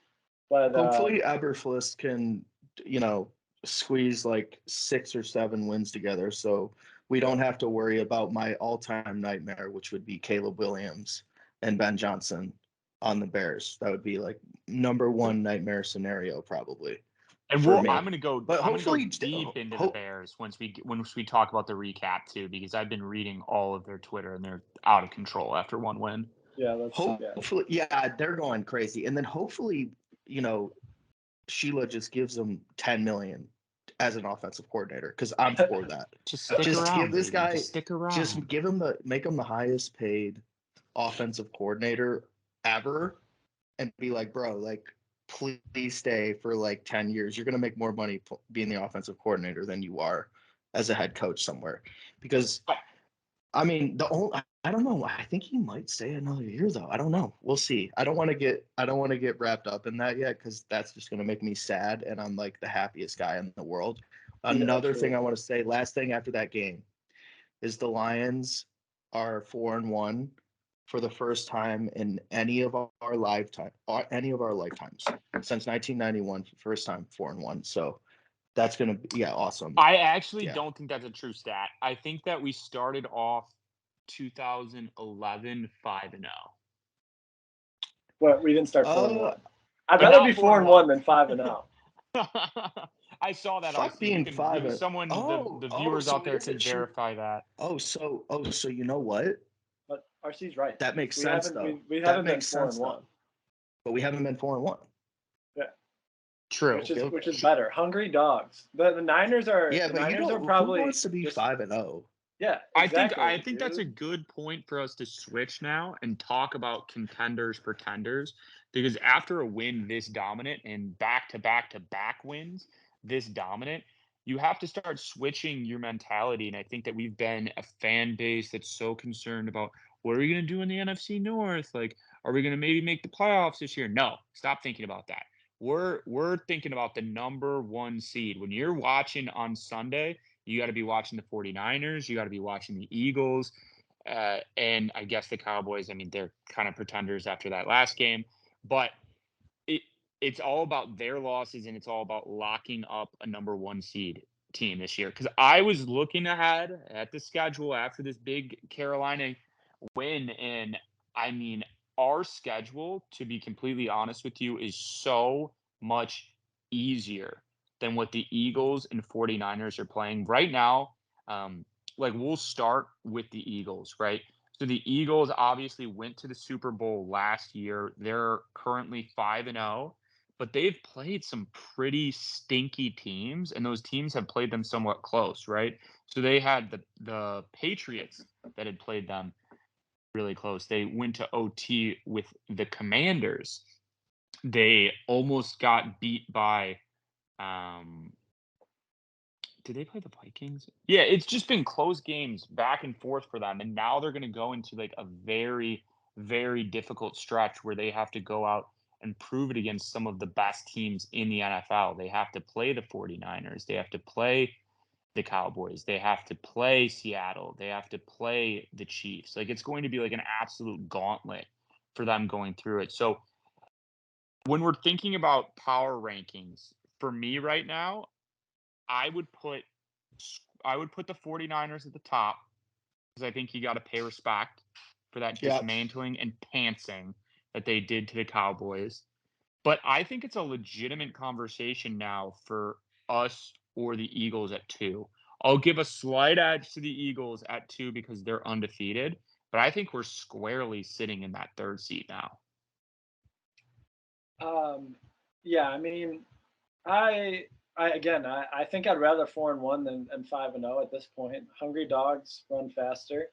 But hopefully Eberflus can squeeze like 6 or 7 wins together, so we don't have to worry about my all-time nightmare, which would be Caleb Williams and Ben Johnson on the Bears. That would be like number 1 nightmare scenario probably. And I'm going to go deep into the Bears once we talk about the recap too, because I've been reading all of their Twitter and they're out of control after 1 win. Yeah, hopefully, they're going crazy, and then hopefully, Sheila just gives them $10 million as an offensive coordinator because I'm for that. Just stick Just around, give this baby. guy, Just stick around. just make him the highest paid offensive coordinator ever, and be like, bro, like, please stay for like 10 years. You're gonna make more money being the offensive coordinator than you are as a head coach somewhere. Because I mean, I don't know. I think he might stay another year though. I don't know. We'll see. I don't want to get wrapped up in that yet because that's just gonna make me sad. And I'm like the happiest guy in the world. Another thing I want to say, last thing after that game, is the Lions are 4-1 for the first time in any of our lifetimes since 1991. First time 4-1. So that's gonna be awesome. I actually don't think that's a true stat. I think that we started off 2011 5-0. What, we didn't start 4-1. I'd rather be 4-1 than 5-0. I saw that. Fuck being 5. Someone, the viewers out there can verify that. So you know what? But RC's right. That makes sense though. We haven't been 4-1. But we haven't been 4-1. Yeah. True. Which is better. Hungry dogs. The Niners are. Yeah, but Niners who probably wants to be 5-0? Yeah, exactly, I think that's a good point for us to switch now and talk about contenders, pretenders, because after a win this dominant and back-to-back wins this dominant, you have to start switching your mentality. And I think that we've been a fan base that's so concerned about what are we going to do in the NFC North? Like, are we going to maybe make the playoffs this year? No, stop thinking about that. We're thinking about the number 1 seed. When you're watching on Sunday, you got to be watching the 49ers. You got to be watching the Eagles. And I guess the Cowboys. I mean, they're kind of pretenders after that last game. But it's all about their losses, and it's all about locking up a number 1 seed team this year. Because I was looking ahead at the schedule after this big Carolina win, and I mean, our schedule, to be completely honest with you, is so much easier than what the Eagles and 49ers are playing right now. Like, we'll start with the Eagles, right? So the Eagles obviously went to the Super Bowl last year. They're currently 5-0, but they've played some pretty stinky teams, and those teams have played them somewhat close, right? So they had the Patriots that had played them really close. They went to OT with the Commanders. They almost got beat by did they play the Vikings? Yeah, it's just been close games back and forth for them, and now they're going to go into like a very, very difficult stretch where they have to go out and prove it against some of the best teams in the NFL. They have to play the 49ers. They have to play the Cowboys. They have to play Seattle. They have to play the Chiefs. Like, it's going to be like an absolute gauntlet for them going through it. So when we're thinking about power rankings, for me right now, I would put the 49ers at the top because I think you got to pay respect for that dismantling and pantsing that they did to the Cowboys. But I think it's a legitimate conversation now for us or the Eagles at 2. I'll give a slight edge to the Eagles at 2 because they're undefeated, but I think we're squarely sitting in that 3rd seat now. Yeah, I mean, I think I'd rather 4-1 than 5-0 at this point. Hungry dogs run faster.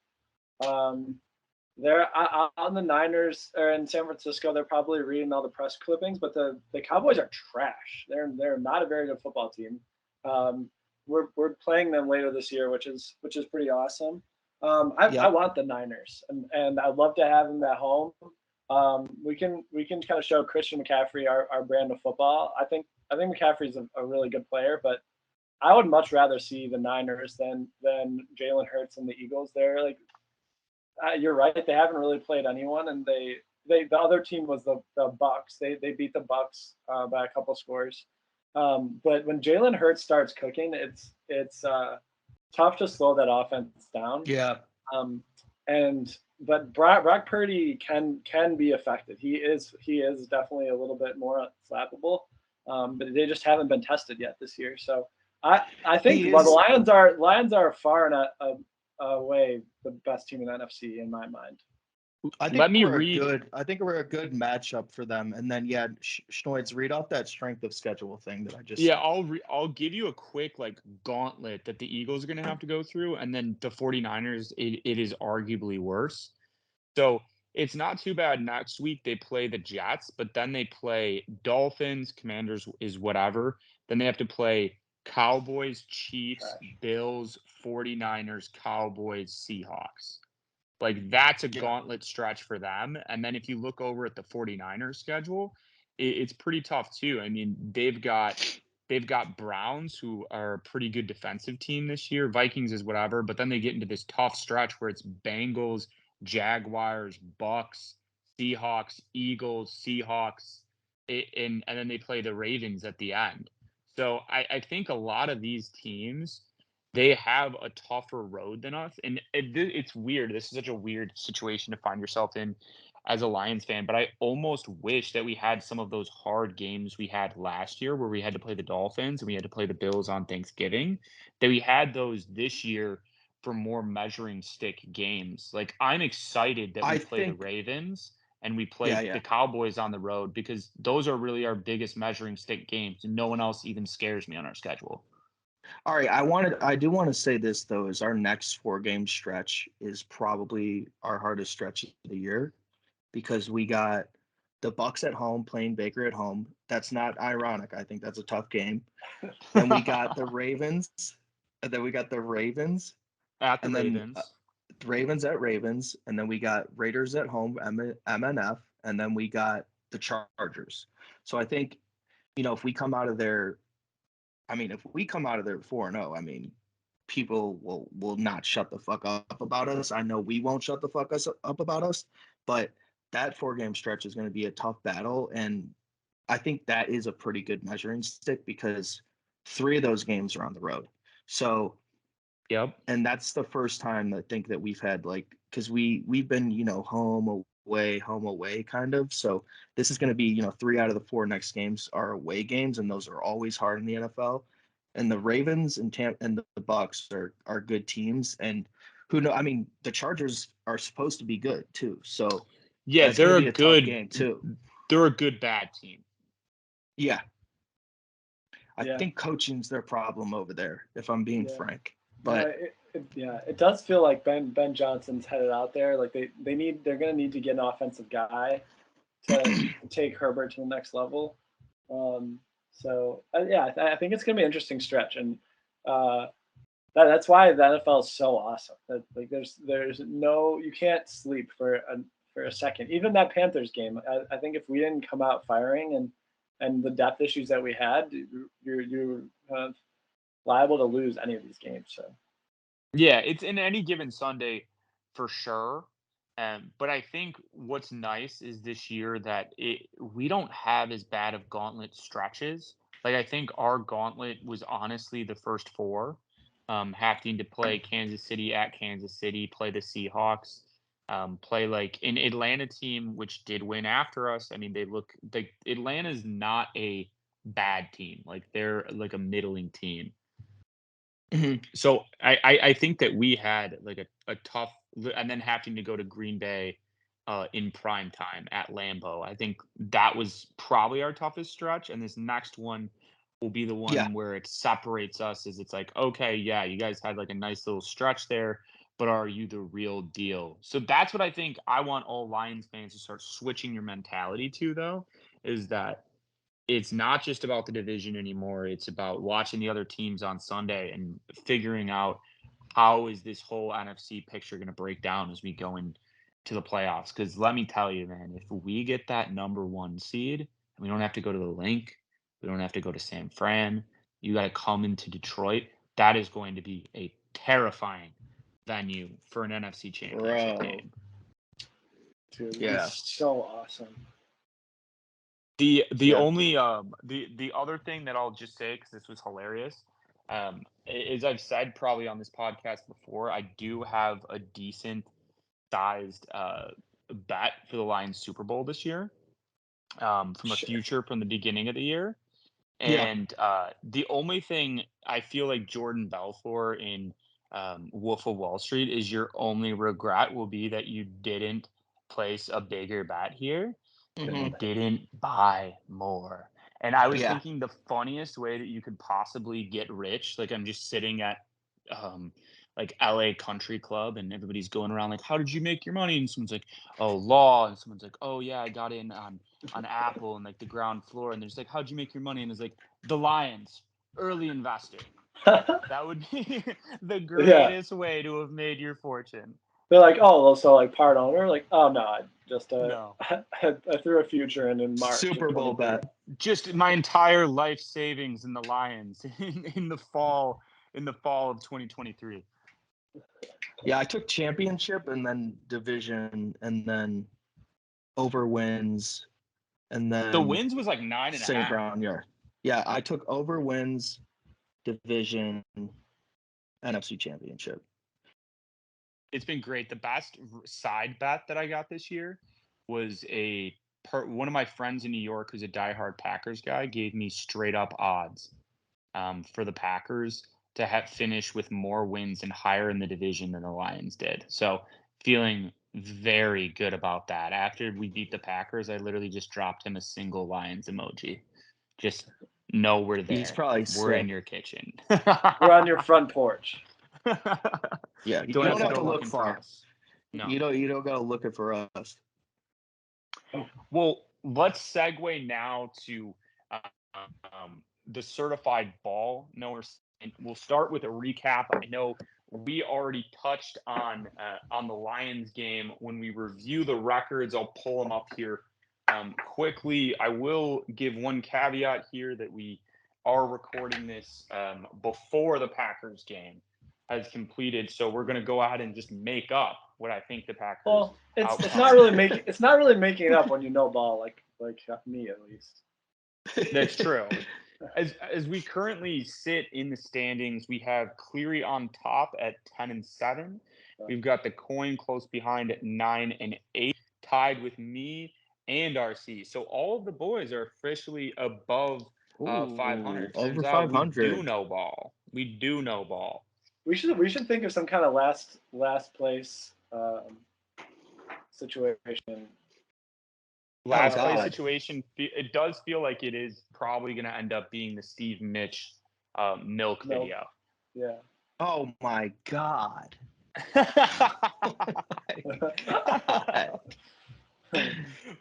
They're on the Niners or in San Francisco. They're probably reading all the press clippings, but the Cowboys are trash. They're not a very good football team. We're playing them later this year, which is pretty awesome. I want the Niners, and I'd love to have them at home. We can kind of show Christian McCaffrey our brand of football. I think McCaffrey's a really good player, but I would much rather see the Niners than Jalen Hurts and the Eagles. They're like, you're right. They haven't really played anyone, and the other team was the Bucs. They beat the Bucs by a couple scores. But when Jalen Hurts starts cooking, it's tough to slow that offense down. Yeah. But Brock Purdy can be effective. He is definitely a little bit more slappable. But they just haven't been tested yet this year. So I think the Lions are far and away the best team in the NFC in my mind. I think Let me we're read. I think we're a good matchup for them. And then Schnoids, read off that strength of schedule thing that I just Yeah, said. I'll give you a quick gauntlet that the Eagles are going to have to go through, and then the 49ers, it is arguably worse. So it's not too bad. Next week they play the Jets, but then they play Dolphins, Commanders is whatever. Then they have to play Cowboys, Chiefs, Bills, 49ers, Cowboys, Seahawks. That's a gauntlet stretch for them. And then if you look over at the 49ers schedule, it's pretty tough too. I mean, they've got Browns, who are a pretty good defensive team this year. Vikings is whatever, but then they get into this tough stretch where it's Bengals, Jaguars, Bucks, Seahawks, Eagles, Seahawks, and then they play the Ravens at the end. So I think a lot of these teams, they have a tougher road than us, and it's weird. This is such a weird situation to find yourself in as a Lions fan, but I almost wish that we had some of those hard games we had last year where we had to play the Dolphins and we had to play the Bills on Thanksgiving, that we had those this year for more measuring stick games. I'm excited that we play the Ravens and we play the Cowboys on the road, because those are really our biggest measuring stick games, and no one else even scares me on our schedule. All right, I do want to say this though, is our next 4-game stretch is probably our hardest stretch of the year, because we got the Bucks at home playing Baker at home. That's not ironic. I think that's a tough game. Then we got the Ravens, and then we got the Ravens at the and Ravens. Then Ravens at Ravens, and then we got Raiders at home, MNF, and then we got the Chargers. So I think, if we come out of there, if we come out of there 4-0, people will not shut the fuck up about us. I know we won't shut the fuck up about us, but that 4-game stretch is going to be a tough battle, and I think that is a pretty good measuring stick, because 3 of those games are on the road. So, yep. And that's the first time I think that we've had, because we've been, home away kind of. So this is going to be, 3 out of the 4 next games are away games, and those are always hard in the NFL. And the Ravens and the Bucks are good teams, and the Chargers are supposed to be good too. So yeah, they're a good game too. They're a good bad team. Yeah. I think coaching's their problem over there, if I'm being frank. But it does feel like Ben Johnson's headed out there. They're going to need to get an offensive guy to take Herbert to the next level. I think it's going to be an interesting stretch, and that's why the NFL is so awesome. There's no, you can't sleep for a second. Even that Panthers game, I think if we didn't come out firing and the depth issues that we had, you're liable to lose any of these games. So yeah, it's in any given Sunday for sure. But I think what's nice is this year that we don't have as bad of gauntlet stretches. I think our gauntlet was honestly the first 4, having to play Kansas City at Kansas City, play the Seahawks, play an Atlanta team, which did win after us. I mean, Atlanta's not a bad team. They're a middling team. So I think that we had a tough, and then having to go to Green Bay in prime time at Lambeau. I think that was probably our toughest stretch, and this next one will be the one where it separates us. Is it's okay, yeah, you guys had a nice little stretch there, but are you the real deal? So that's what I think I want all Lions fans to start switching your mentality to, though, is that it's not just about the division anymore. It's about watching the other teams on Sunday and figuring out how is this whole NFC picture going to break down as we go into the playoffs. Because let me tell you, man, if we get that number 1 seed, we don't have to go to the Link, we don't have to go to San Fran. You got to come into Detroit. That is going to be a terrifying venue for an NFC Championship game. Dude, it's so awesome. The only the other thing that I'll just say, because this was hilarious, is I've said probably on this podcast before, I do have a decent sized bet for the Lions Super Bowl this year, from a future from the beginning of the year. And the only thing I feel like Jordan Belfort in Wolf of Wall Street is your only regret will be that you didn't place a bigger bet here, but you Mhm. didn't buy more. And I was Yeah. thinking the funniest way that you could possibly get rich, like I'm just sitting at like LA Country Club and everybody's going around like, how did you make your money? And someone's like, oh, law. And someone's like, oh yeah, I got in on Apple and like the ground floor. And they're just like, how'd you make your money? And it's like, the Lions, early investor. That would be the Yeah. greatest way to have made your fortune. They're like, oh, well, so like part owner, like, oh no, I just No. I threw a future in March. Super Bowl bet. Just my entire life savings in the Lions in the fall of 2023. Yeah, I took championship and then division and then over wins and The then wins was like 9.5. St. Brown. Yeah, I took over wins, division, NFC championship. It's been great. The best side bet that I got this year was one of my friends in New York who's a diehard Packers guy gave me straight up odds for the Packers to have finish with more wins and higher in the division than the Lions did. So feeling very good about that. After we beat the Packers, I literally just dropped him a single Lions emoji. Just know we're there. He's probably we're sick. in your kitchen. We're on your front porch. Yeah, you Don't don't have have to to go look looking for far. us. No. You don't gotta look it for us. Well, let's segue now to the certified ball. No, we'll start with a recap. I know we already touched on the Lions game. When we review the records, I'll pull them up here quickly. I will give one caveat here that we are recording this before the Packers game has completed, so we're going to go ahead and just make up what I think the Packers. Well, it's not really making it up when you know ball like me at least. That's true. As we currently sit in the standings, we have Cleary on top at 10-7. We've got the Coin close behind at 9-8, tied with me and RC. So all of the boys are officially above 500. Turns over out 500. we do know ball. We do know ball. We should think of some kind of last place situation. Last place situation. It does feel like it is probably going to end up being the Steve Mitch milk video. Yeah. Oh my God.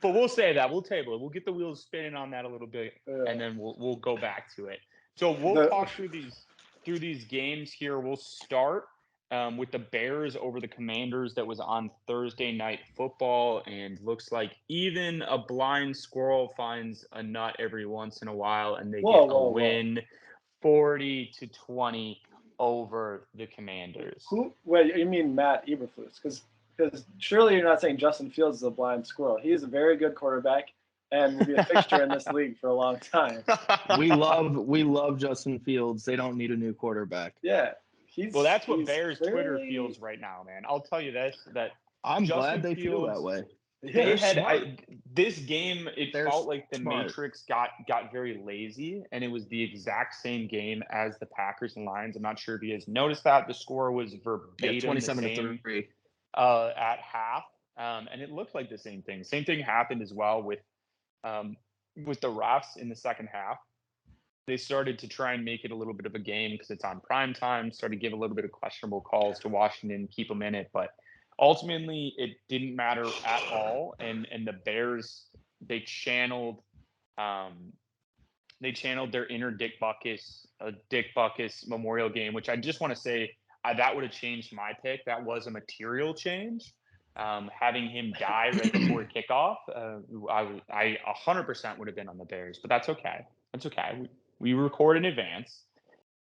But we'll say that. We'll table it. We'll get the wheels spinning on that a little bit, and then we'll go back to it. So we'll talk through these games here. We'll start with the Bears over the Commanders that was on Thursday Night Football, and looks like even a blind squirrel finds a nut every once in a while, and they get a win, 40-20 over the Commanders. Wait, you mean Matt Eberflus? Because surely you're not saying Justin Fields is a blind squirrel. He is a very good quarterback and will be a fixture in this league for a long time. We love Justin Fields. They don't need a new quarterback. Yeah. That's what Bears Twitter feels right now, man. I'll tell you this, that I'm Justin glad they Fields, feel that way. They had this game. They're felt like the smart. Matrix got very lazy, and it was the exact same game as the Packers and Lions. I'm not sure if you guys noticed that the score was verbatim 27-3 at half, and it looked like the same thing. Same thing happened as well with the refs in the second half. They started to try and make it a little bit of a game because it's on prime time. Started to give a little bit of questionable calls to Washington, keep them in it, but ultimately it didn't matter at all. And the Bears, they channeled their inner Dick Butkus Memorial Game, which I just want to say that would have changed my pick. That was a material change. Having him die right before kickoff, I 100% would have been on the Bears, but that's okay. That's okay. We record in advance.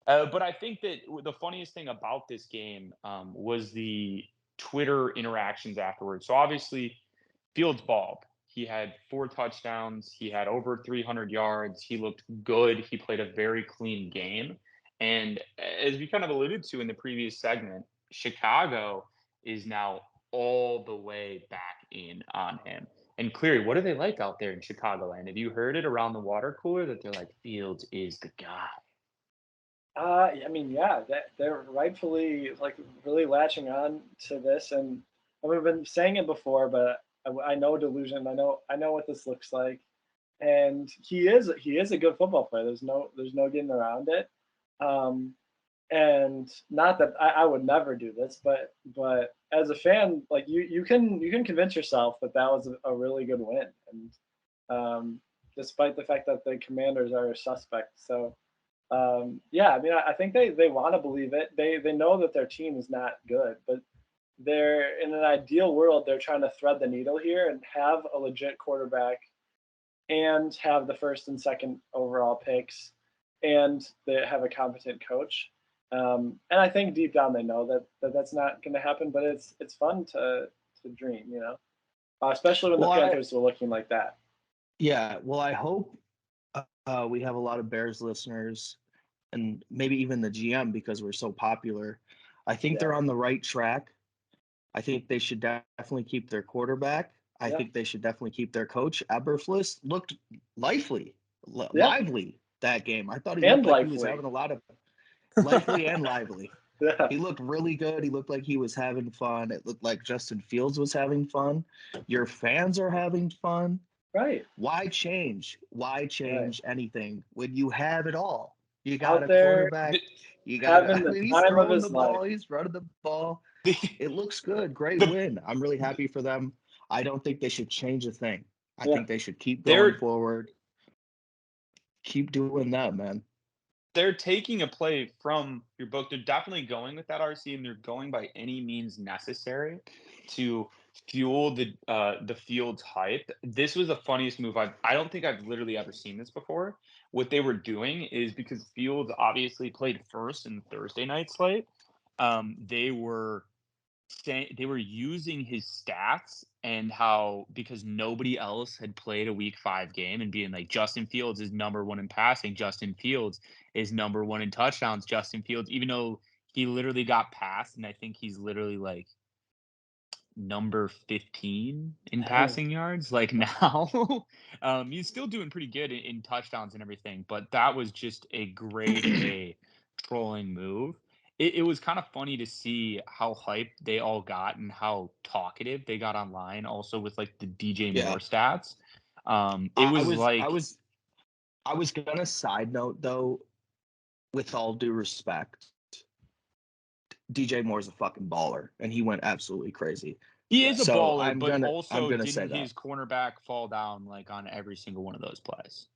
But I think that the funniest thing about this game was the Twitter interactions afterwards. So obviously, Fields balled. He had 4 touchdowns. He had over 300 yards. He looked good. He played a very clean game. And as we kind of alluded to in the previous segment, Chicago is now all the way back in on him. And Cleary, what are they like out there in Chicagoland? Have you heard it around the water cooler that they're like, Fields is the guy? I mean, yeah, they're rightfully like really latching on to this, and we've been saying it before, but I know delusion. I know what this looks like, and he is a good football player. There's no getting around it. And not that I would never do this, but as a fan, like you can convince yourself that was a really good win, and despite the fact that the Commanders are a suspect. So yeah, I mean, I think they want to believe it. They know that their team is not good, but they're in an ideal world. They're trying to thread the needle here and have a legit quarterback, and have the first and second overall picks, and they have a competent coach. And I think deep down they know that that's not going to happen, but it's fun to dream, especially when the Panthers were looking like that. Yeah, well, I hope we have a lot of Bears listeners, and maybe even the GM, because we're so popular. I think they're on the right track. I think they should definitely keep their quarterback. I think they should definitely keep their coach. Eberflus looked lively that game. I thought he looked like he was having a lot of lively and lively. Yeah. He looked really good. He looked like he was having fun. It looked like Justin Fields was having fun. Your fans are having fun. Right. Why change? Why change anything when you have it all? You got Out a there, quarterback. You got. I mean, he's throwing the ball. He's running the ball. It looks good. Great win. I'm really happy for them. I don't think they should change a thing. I think they should keep going forward. Keep doing that, man. They're taking a play from your book. They're definitely going with that, RC, and they're going by any means necessary to fuel the Fields hype. This was the funniest move. I don't think I've literally ever seen this before. What they were doing is, because Fields obviously played first in the Thursday night slate, they were using his stats and how, because nobody else had played a week 5 game, and being like, Justin Fields is number 1 in passing, Justin Fields is number 1 in touchdowns, Justin Fields, even though he literally got passed, and I think he's literally like number 15 in passing yards like now. He's still doing pretty good in touchdowns and everything, but that was just a grade A trolling move. It was kind of funny to see how hyped they all got and how talkative they got online, also with like the DJ Moore stats. I was gonna side note though, with all due respect, DJ Moore's a fucking baller, and he went absolutely crazy. He is a baller, but also didn't his cornerback fall down like on every single one of those plays?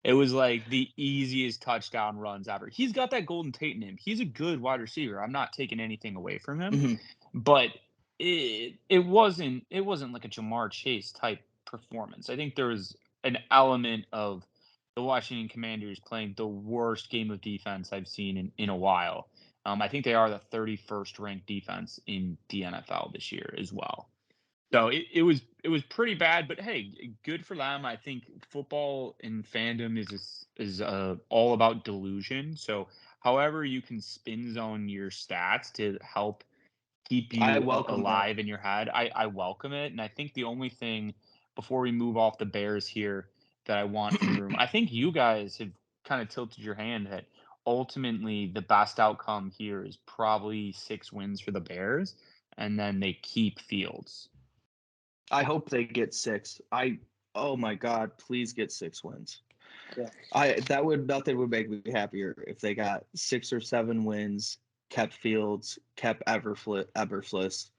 It was like the easiest touchdown runs ever. He's got that Golden Tate in him. He's a good wide receiver. I'm not taking anything away from him, but it wasn't like a Jamar Chase type performance. I think there was an element of the Washington Commanders playing the worst game of defense I've seen in a while. I think they are the 31st ranked defense in the NFL this year as well. So it was pretty bad, but hey, good for them. I think football and fandom is all about delusion. So however you can spin zone your stats to help keep you alive in your head, I welcome it. And I think the only thing, before we move off the Bears here, that I want from the room, I think you guys have kind of tilted your hand that ultimately the best outcome here is probably 6 wins for the Bears, and then they keep Fields. I hope they get 6. Oh my God, please get 6 wins. Yeah. Nothing would make me happier if they got 6 or 7 wins, kept Fields, kept Eberflus.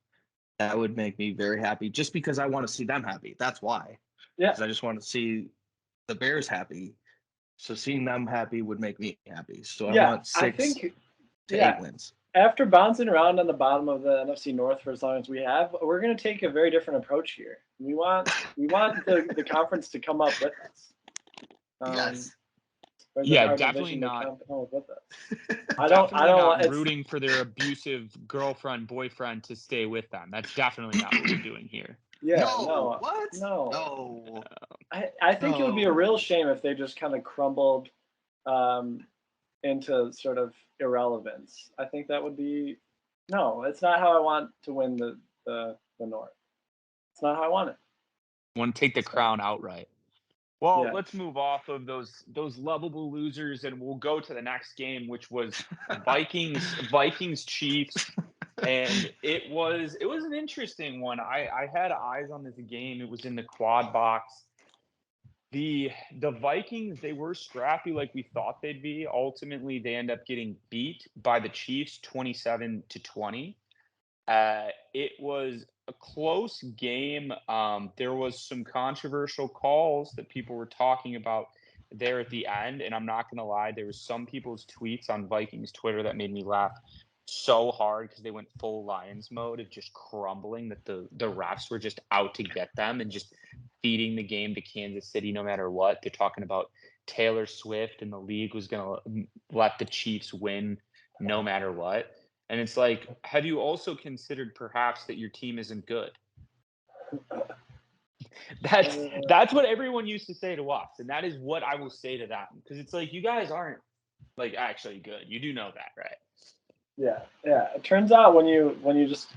That would make me very happy, just because I want to see them happy. That's why. Yeah. Because I just want to see the Bears happy. So seeing them happy would make me happy. So I want 6 to 8 wins. After bouncing around on the bottom of the NFC North for as long as we have, we're going to take a very different approach here. We want the conference to come up with us. Yes. Yeah, definitely not. I don't rooting for their abusive girlfriend, boyfriend to stay with them. That's definitely not what we're doing here. Yeah. What? No. I think it would be a real shame if they just kind of crumbled into sort of irrelevance. I think that would be it's not how I want to win the North. It's not how I want it. Want to take the crown outright. Well, let's move off of those lovable losers, and we'll go to the next game, which was Vikings Chiefs. And it was an interesting one. I had eyes on this game. It was in the quad box. The Vikings, they were scrappy like we thought they'd be. Ultimately, they end up getting beat by the Chiefs 27-20. It was a close game. There was some controversial calls that people were talking about there at the end, and I'm not going to lie, there was some people's tweets on Vikings Twitter that made me laugh so hard because they went full Lions mode of just crumbling, that the refs were just out to get them and just feeding the game to Kansas City no matter what. They're talking about Taylor Swift and the league was going to let the Chiefs win no matter what. And it's like, have you also considered perhaps that your team isn't good? That's what everyone used to say to us, and that is what I will say to them, because it's like, you guys aren't like actually good. You do know that, right? Yeah. It turns out when you just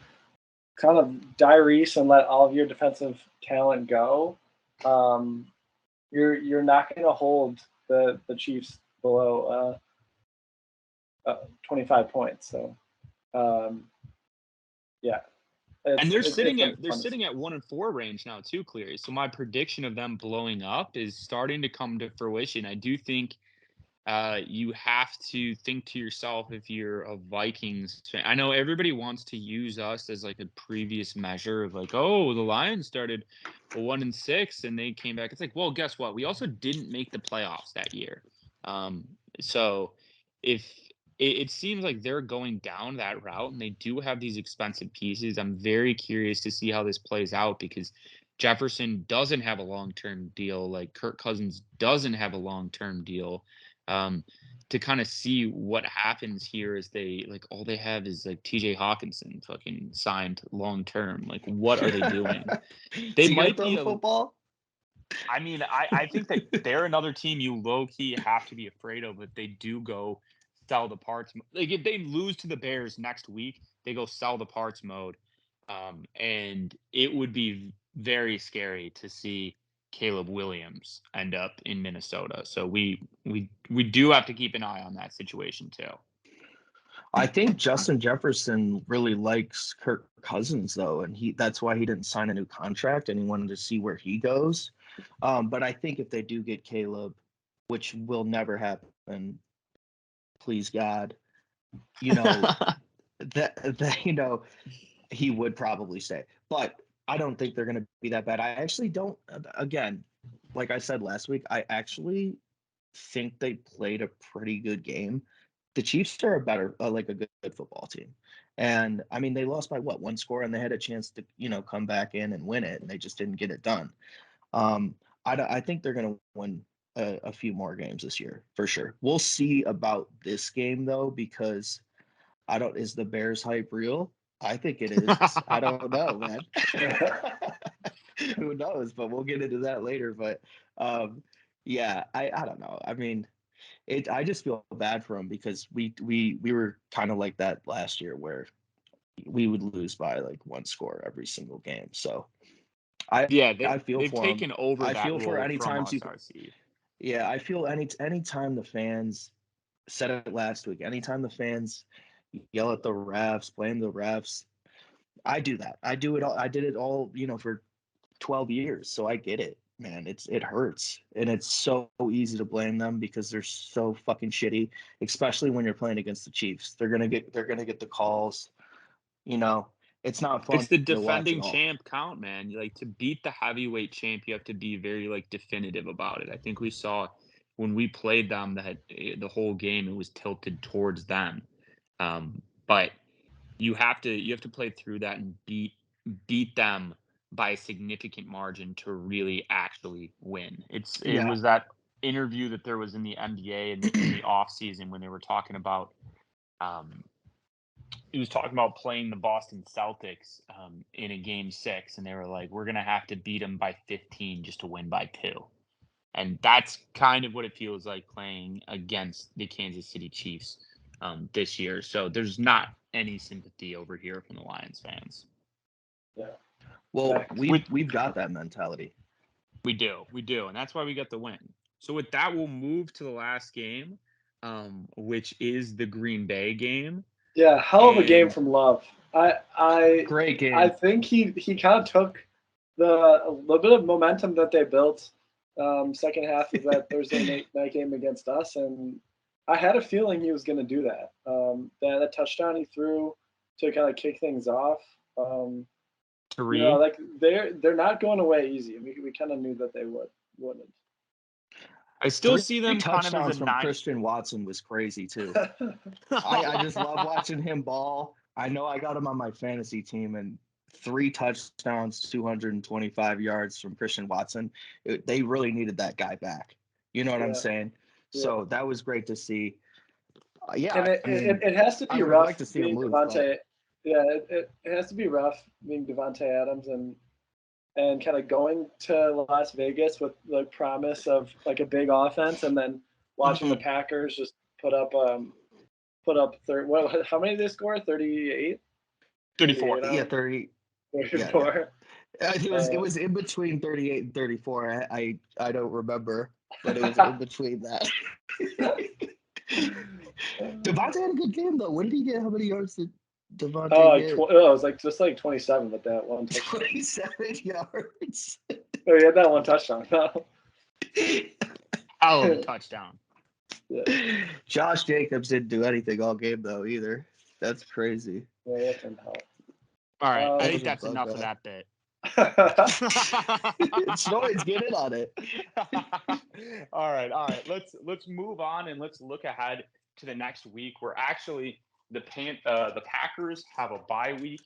kind of diarrhea and let all of your defensive talent go, you're not going to hold the Chiefs below 25 points. So, yeah. And they're sitting at 1-4 range now too, Cleary. So my prediction of them blowing up is starting to come to fruition. I do think you have to think to yourself, if you're a Vikings fan. I know everybody wants to use us as like a previous measure of like, oh, the Lions started 1-6 and they came back. It's like, well, guess what? We also didn't make the playoffs that year. So if it seems like they're going down that route and they do have these expensive pieces, I'm very curious to see how this plays out, because Jefferson doesn't have a long-term deal. Like Kirk Cousins doesn't have a long-term deal. To kind of see what happens here, is they like all they have is like TJ Hawkinson fucking signed long term. Like, what are they doing? They might be football. I mean, I think that they're another team you low key have to be afraid of if they do go sell the parts. Like if they lose to the Bears next week, they go sell the parts mode, and it would be very scary to see Caleb Williams end up in Minnesota. So we do have to keep an eye on that situation too. I think Justin Jefferson really likes Kirk Cousins though, and that's why he didn't sign a new contract, and he wanted to see where he goes. But I think if they do get Caleb, which will never happen, please God, that he would probably stay. But I don't think they're going to be that bad. I actually don't. Again, like I said last week, I actually think they played a pretty good game. The Chiefs are a better, like a good football team. And I mean, they lost by what, 1 score, and they had a chance to, come back in and win it, and they just didn't get it done. I think they're going to win a few more games this year for sure. We'll see about this game though, because is the Bears hype real? I think it is. I don't know, man. Who knows? But we'll get into that later. But yeah, I don't know. I mean, I just feel bad for them, because we were kind of like that last year, where we would lose by like 1 score every single game. So I feel they've for taken them. over I that feel for role any from times us, RC. Yeah, I feel anytime the fans said it last week, anytime the fans yell at the refs, blame the refs, I do that. I do it all. I did it all, for 12 years. So I get it, man. It hurts. And it's so easy to blame them because they're so fucking shitty, especially when you're playing against the Chiefs. They're gonna get the calls. It's not fun. It's the to watch defending at all. champ count, man. Like, to beat the heavyweight champ, you have to be very like definitive about it. I think we saw when we played them that the whole game it was tilted towards them. But you have to play through that and beat them by a significant margin to really actually win. It was that interview that there was in the NBA in the off season when they were talking about he was talking about playing the Boston Celtics in a game 6, and they were like, we're going to have to beat them by 15 just to win by 2. And that's kind of what it feels like playing against the Kansas City Chiefs this year. So there's not any sympathy over here from the Lions fans. Yeah. Well, we've got that mentality. We do. And that's why we got the win. So with that, we'll move to the last game, which is the Green Bay game. Yeah, hell of a game from Love. Great game. I think he kind of took a little bit of momentum that they built second half of that Thursday night game against us, and I had a feeling he was going to do that. That touchdown he threw to kind of kick things off. Like they're not going away easy. We kind of knew that they wouldn't. I still see them kind of as a from Christian Watson was crazy too. I just love watching him ball. I know I got him on my fantasy team, and 3 touchdowns, 225 yards from Christian Watson. They really needed that guy back. You know what I'm saying? Yeah. So that was great to see. And it has to be rough like to see being Devontae. Yeah, it has to be rough being Devontae Adams and kind of going to Las Vegas with the promise of like a big offense, and then watching the Packers just put up how many did they score? 38? 34. Yeah, 30. 34. Yeah. It was in between 38 and 34. I don't remember, but it was in between that. Devontae had a good game though. What did he get? How many yards did Devontae get? It was just like 27 with that one touchdown. 27 yards. Oh, he had that one touchdown. Touchdown. Yeah. Josh Jacobs didn't do anything all game though either. That's crazy. Yeah, that can help. All right, I think that's enough of that bit. Snowy's get in on it. All right. Let's move on and let's look ahead to the next week. Where actually the Packers have a bye week,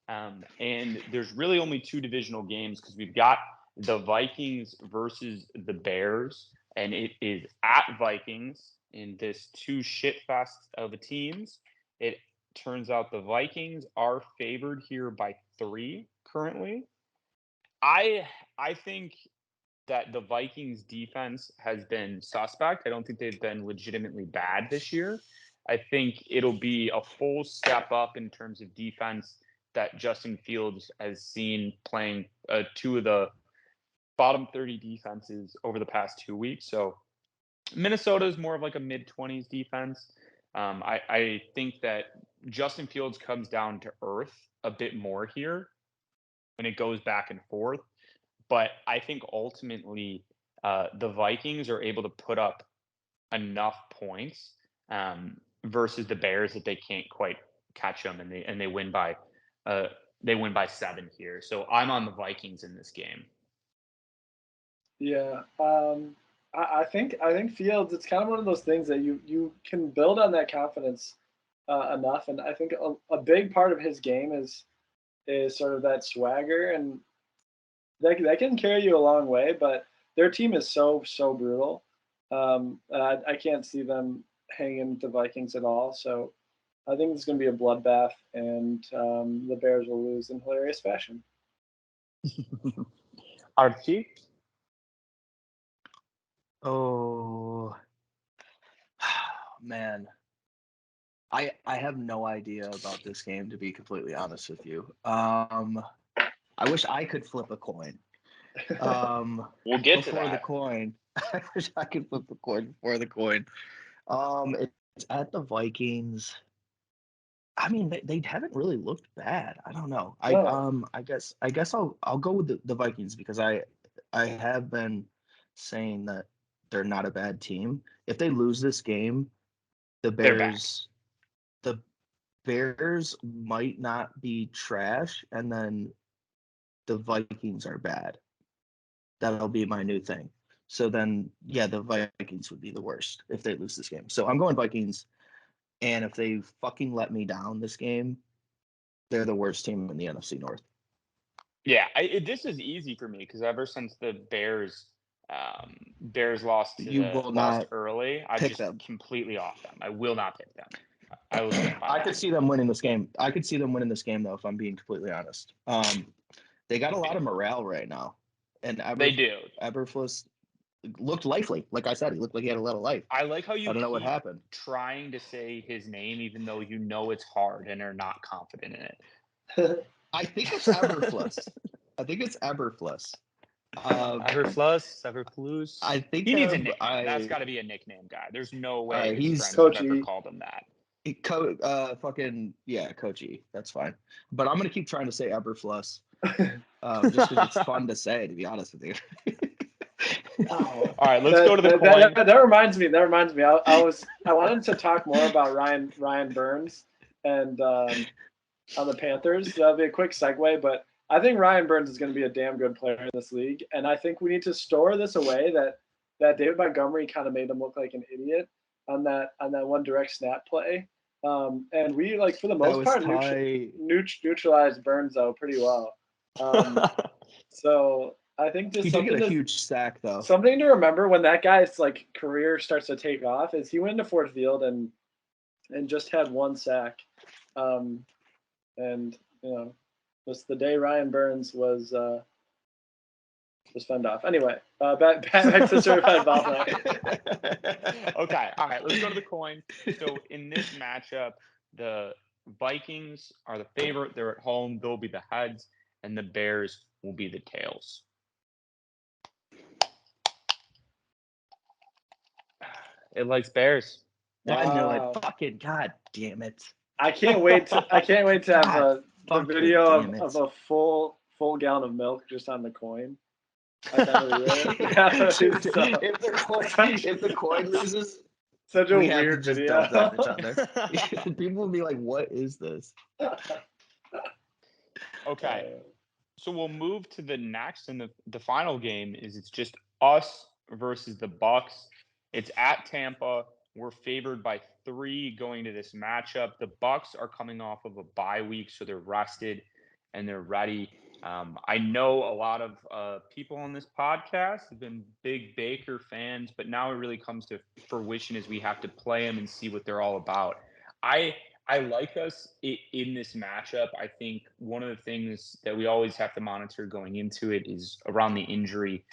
and there's really only 2 divisional games because we've got the Vikings versus the Bears, and it is at Vikings in this 2 shit fest of teams. It turns out the Vikings are favored here by 3 currently. I think that the Vikings defense has been suspect. I don't think they've been legitimately bad this year. I think it'll be a full step up in terms of defense that Justin Fields has seen playing 2 of the bottom 30 defenses over the past 2 weeks. So Minnesota is more of like a mid-20s defense. I think that Justin Fields comes down to earth a bit more here when it goes back and forth. But I think ultimately the Vikings are able to put up enough points versus the Bears that they can't quite catch them, and they win by 7 here. So I'm on the Vikings in this game. Yeah, I think Fields. It's kind of one of those things that you can build on that confidence enough, and I think a big part of his game is sort of that swagger, and that can carry you a long way. But their team is so brutal. I can't see them hanging the Vikings at all. So I think it's going to be a bloodbath, and the Bears will lose in hilarious fashion. Archie? Oh, man. I have no idea about this game, to be completely honest with you. I wish I could flip a coin. We'll get to that. The coin. I wish I could flip the coin before the coin. It's at the Vikings. I mean, they haven't really looked bad. I don't know. I guess I'll go with the Vikings because I have been saying that they're not a bad team. If they lose this game, the Bears might not be trash, and then the Vikings are bad. That'll be my new thing. So then, yeah, the Vikings would be the worst if they lose this game. So I'm going Vikings. And if they fucking let me down this game, they're the worst team in the NFC North. Yeah, this is easy for me because ever since the Bears lost early, I just completely off them. I will not pick them. I will stand by I could see them winning this game. I could see them winning this game, though, if I'm being completely honest. They got a lot of morale right now. And they do. Eberflus looked lively. Like I said, he looked like he had a lot of life. I like how you I don't know what happened. Trying to say his name, even though you know it's hard and are not confident in it. I think it's Eberflus. Eberflus. Eberflus. I think he needs a nickname. That's got to be a nickname guy. There's no way his friends have ever called him that. Coach E. That's fine. But I'm gonna keep trying to say Eberfluss, just because it's fun to say. To be honest with you. All right, let's go to the coin. That reminds me. I wanted to talk more about Ryan Burns and on the Panthers. That'll be a quick segue, but I think Ryan Burns is going to be a damn good player in this league, and I think we need to store this away that David Montgomery kind of made him look like an idiot on that one direct snap play. And we, like, for the most part, neutralized Burns though pretty well. So I think he did get a huge sack though. Something to remember when that guy's like career starts to take off is he went into Ford Field and just had one sack, and just the day Ryan Burns was fend off. Anyway, back to certified ball play. Okay, all right, let's go to the coin. So in this matchup, the Vikings are the favorite. They're at home. They'll be the heads, and the Bears will be the tails. It likes Bears. I knew it. Fucking god damn it! I can't wait to have the video of a full gallon of milk just on the coin. If the coin loses, such a weird video. Each other. People will be like, "What is this?" Okay, so we'll move to the next, and the final game it's just us versus the Bucs. It's at Tampa. We're favored by 3 going to this matchup. The Bucs are coming off of a bye week, so they're rested and they're ready. I know a lot of people on this podcast have been big Baker fans, but now it really comes to fruition as we have to play them and see what they're all about. I like us in this matchup. I think one of the things that we always have to monitor going into it is around the injury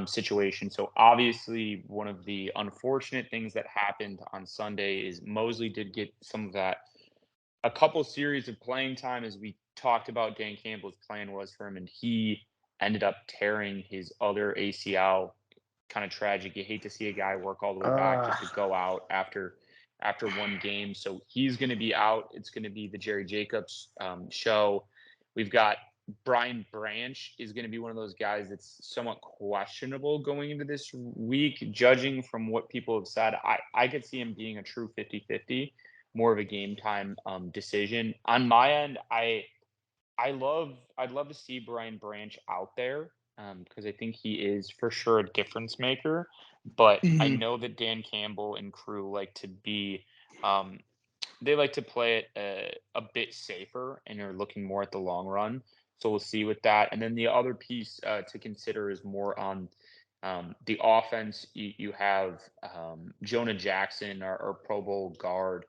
situation. So obviously one of the unfortunate things that happened on Sunday is Mosley did get some of that, a couple series of playing time, as we talked about. Dan Campbell's plan was for him, and he ended up tearing his other ACL. Kind of tragic. You hate to see a guy work all the way back just to go out after one game. So he's going to be out. It's going to be the Jerry Jacobs show. We've got Brian Branch is going to be one of those guys that's somewhat questionable going into this week, judging from what people have said. I could see him being a true 50-50, more of a game time decision. On my end, I'd love to see Brian Branch out there because I think he is for sure a difference maker. But I know that Dan Campbell and crew like to be they like to play it a bit safer and are looking more at the long run. So we'll see with that. And then the other piece to consider is more on the offense. You have Jonah Jackson, our Pro Bowl guard,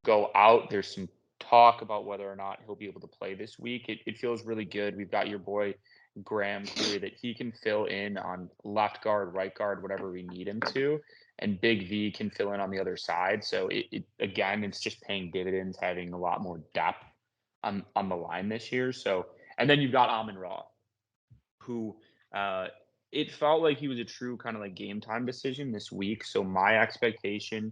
go out. There's some talk about whether or not he'll be able to play this week. It feels really good. We've got your boy Graham Cleary that he can fill in on left guard, right guard, whatever we need him to. And Big V can fill in on the other side. So it's just paying dividends, having a lot more depth on the line this year. So, and then you've got Amon-Ra, who it felt like he was a true kind of like game time decision this week. So my expectation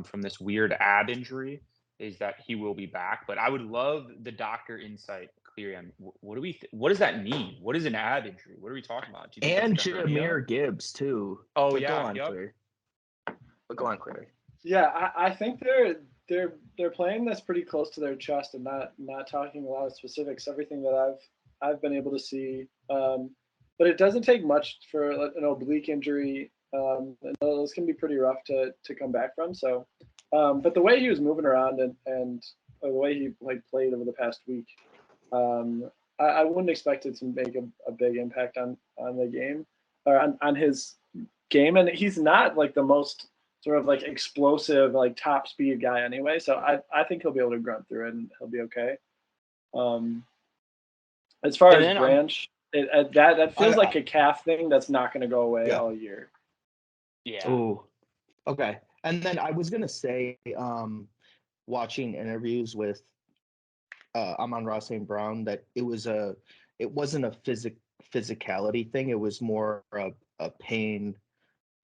from this weird ab injury is that he will be back. But I would love the doctor insight, Cleary, on what does that mean? What is an ab injury? What are we talking about? Do you think and Jameer Gibbs too. Oh, but yeah. Go on, Cleary. Yeah, I think they're playing this pretty close to their chest and not talking a lot of specifics. Everything that I've been able to see, but it doesn't take much for an oblique injury. Those can be pretty rough to come back from. So, but the way he was moving around and the way he played over the past week, I wouldn't expect it to make a big impact on the game or on his game. And he's not like the most sort of like explosive, like top speed guy anyway. So I think he'll be able to grunt through it and he'll be okay. As far as Branch, that feels like a calf thing that's not going to go away all year. Yeah. Oh, okay. And then I was going to say, watching interviews with Amon-Ra St. Brown, that it wasn't a physicality thing. It was more a pain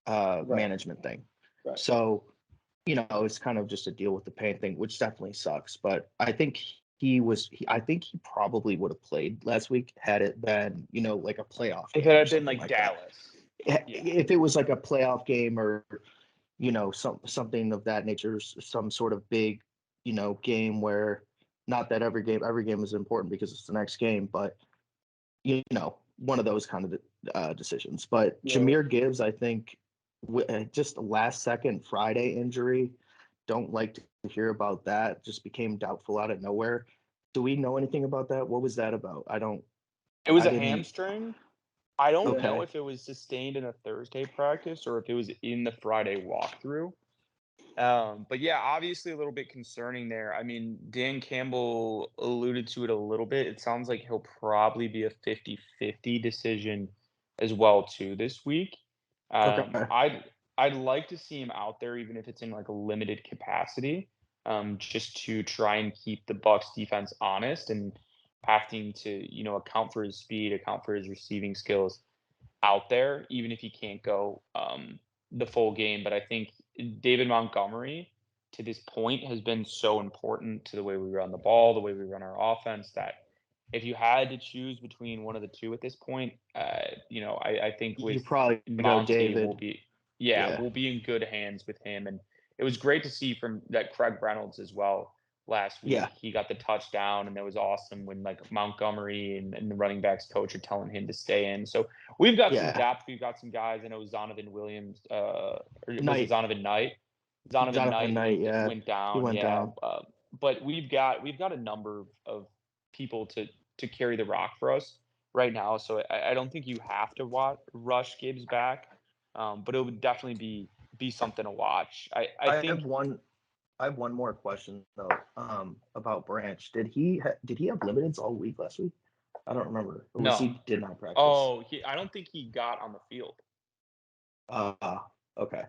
management thing. Right. So it's kind of just a deal with the pain thing, which definitely sucks. But I think I think he probably would have played last week had it been, like a playoff If game it or had been something like that. Dallas. Yeah. Yeah. If it was like a playoff game or, something of that nature, some sort of big, game where not that every game is important because it's the next game, but one of those kind of decisions. But Yeah. Jahmyr Gibbs, I think, just a last second Friday injury. Don't like to hear about that. Just became doubtful out of nowhere. Do we know anything about that? What was that about? It was I a didn't. hamstring. I don't know Okay. if it was sustained in a Thursday practice or if it was in the Friday walkthrough. But yeah, obviously a little bit concerning there. I mean, Dan Campbell alluded to it a little bit. It sounds like he'll probably be a 50-50 decision as well too this week. Okay. I'd like to see him out there, even if it's in like a limited capacity, just to try and keep the Bucs defense honest and having to, account for his speed, account for his receiving skills out there, even if he can't go the full game. But I think David Montgomery, to this point, has been so important to the way we run the ball, the way we run our offense, that if you had to choose between one of the two at this point, I think with You probably go Monty, David. we'll be in good hands with him. And it was great to see from that Craig Reynolds as well last week. Yeah. He got the touchdown, and that was awesome when like Montgomery and the running backs coach are telling him to stay in. So we've got some depth. We've got some guys. I know Zonovan Williams, or was it Zonovan Knight? Zonovan Knight went down. He went down. But we've got a number of people to carry the rock for us right now. So I don't think you have to rush Gibbs back, but it would definitely be something to watch. I think I have one more question though, about Branch. Did he have limiteds all week last week? I don't remember. Or was no. he did not practice? Oh, I don't think he got on the field. Okay.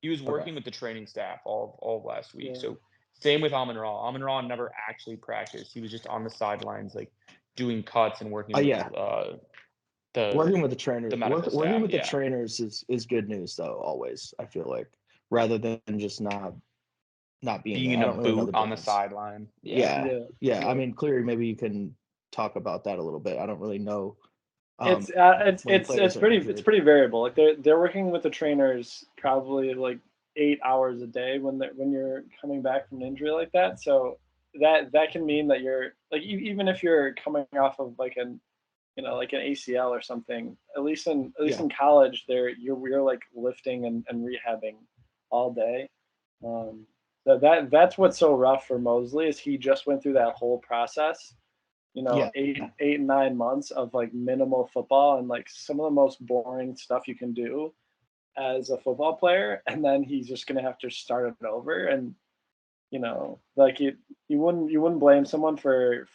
He was working with the training staff all of last week. Yeah. So same with Amon-Ra. Amon-Ra never actually practiced. He was just on the sidelines, like doing cuts and working with working with the trainers. The medical staff, working with the trainers is good news though, always, I feel like, rather than just not being in a boot on the sideline. Yeah. I mean, Cleary, maybe you can talk about that a little bit. I don't really know. It's pretty variable. Like they're working with the trainers probably like 8 hours a day when you're coming back from an injury like that. So that can mean that you're like, even if you're coming off of like an ACL or something, at least in college, you're like lifting and rehabbing all day. So that's what's so rough for Mosley is he just went through that whole process. 8 and 9 months of like minimal football and like some of the most boring stuff you can do as a football player, and then he's just gonna have to start it over. And like you wouldn't blame someone for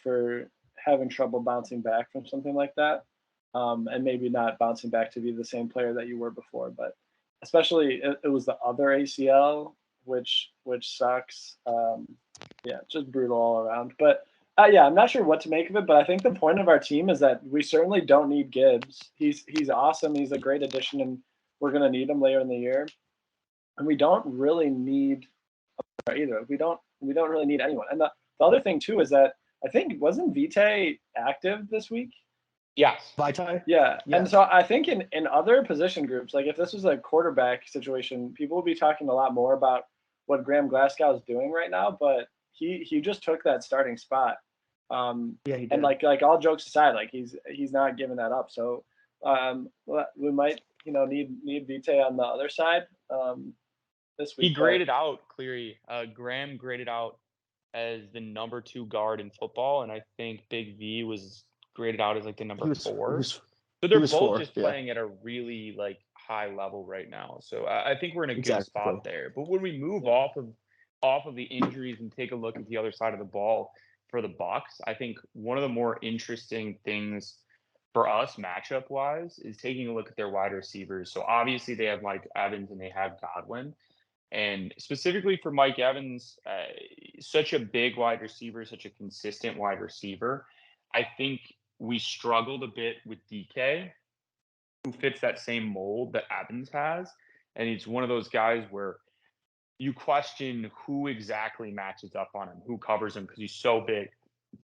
having trouble bouncing back from something like that, and maybe not bouncing back to be the same player that you were before. But especially it was the other ACL, which sucks. Just brutal all around. But I'm not sure what to make of it, but I think the point of our team is that we certainly don't need Gibbs. He's awesome. He's a great addition, and we're going to need him later in the year. And we don't really need either. We don't really need anyone. And the other thing too is that I think wasn't Vitae active this week? Yes. Vitae? Yeah. Yes. And so I think in other position groups, like if this was a quarterback situation, people would be talking a lot more about what Graham Glasgow is doing right now, but he just took that starting spot. He did. And like all jokes aside, like he's not giving that up. So we might need Vitae on the other side this week. He graded out Cleary. Graham graded out as the number 2 guard in football, and I think Big V was graded out as like the number 4. So they're both just playing at a really like high level right now. So I think we're in a good spot there. But when we move off of the injuries and take a look at the other side of the ball for the Bucs, I think one of the more interesting things for us matchup wise is taking a look at their wide receivers. So obviously they have Mike Evans and they have Godwin. And specifically for Mike Evans, such a big wide receiver, such a consistent wide receiver, I think we struggled a bit with DK, who fits that same mold that Evans has. And he's one of those guys where you question who exactly matches up on him, who covers him, because he's so big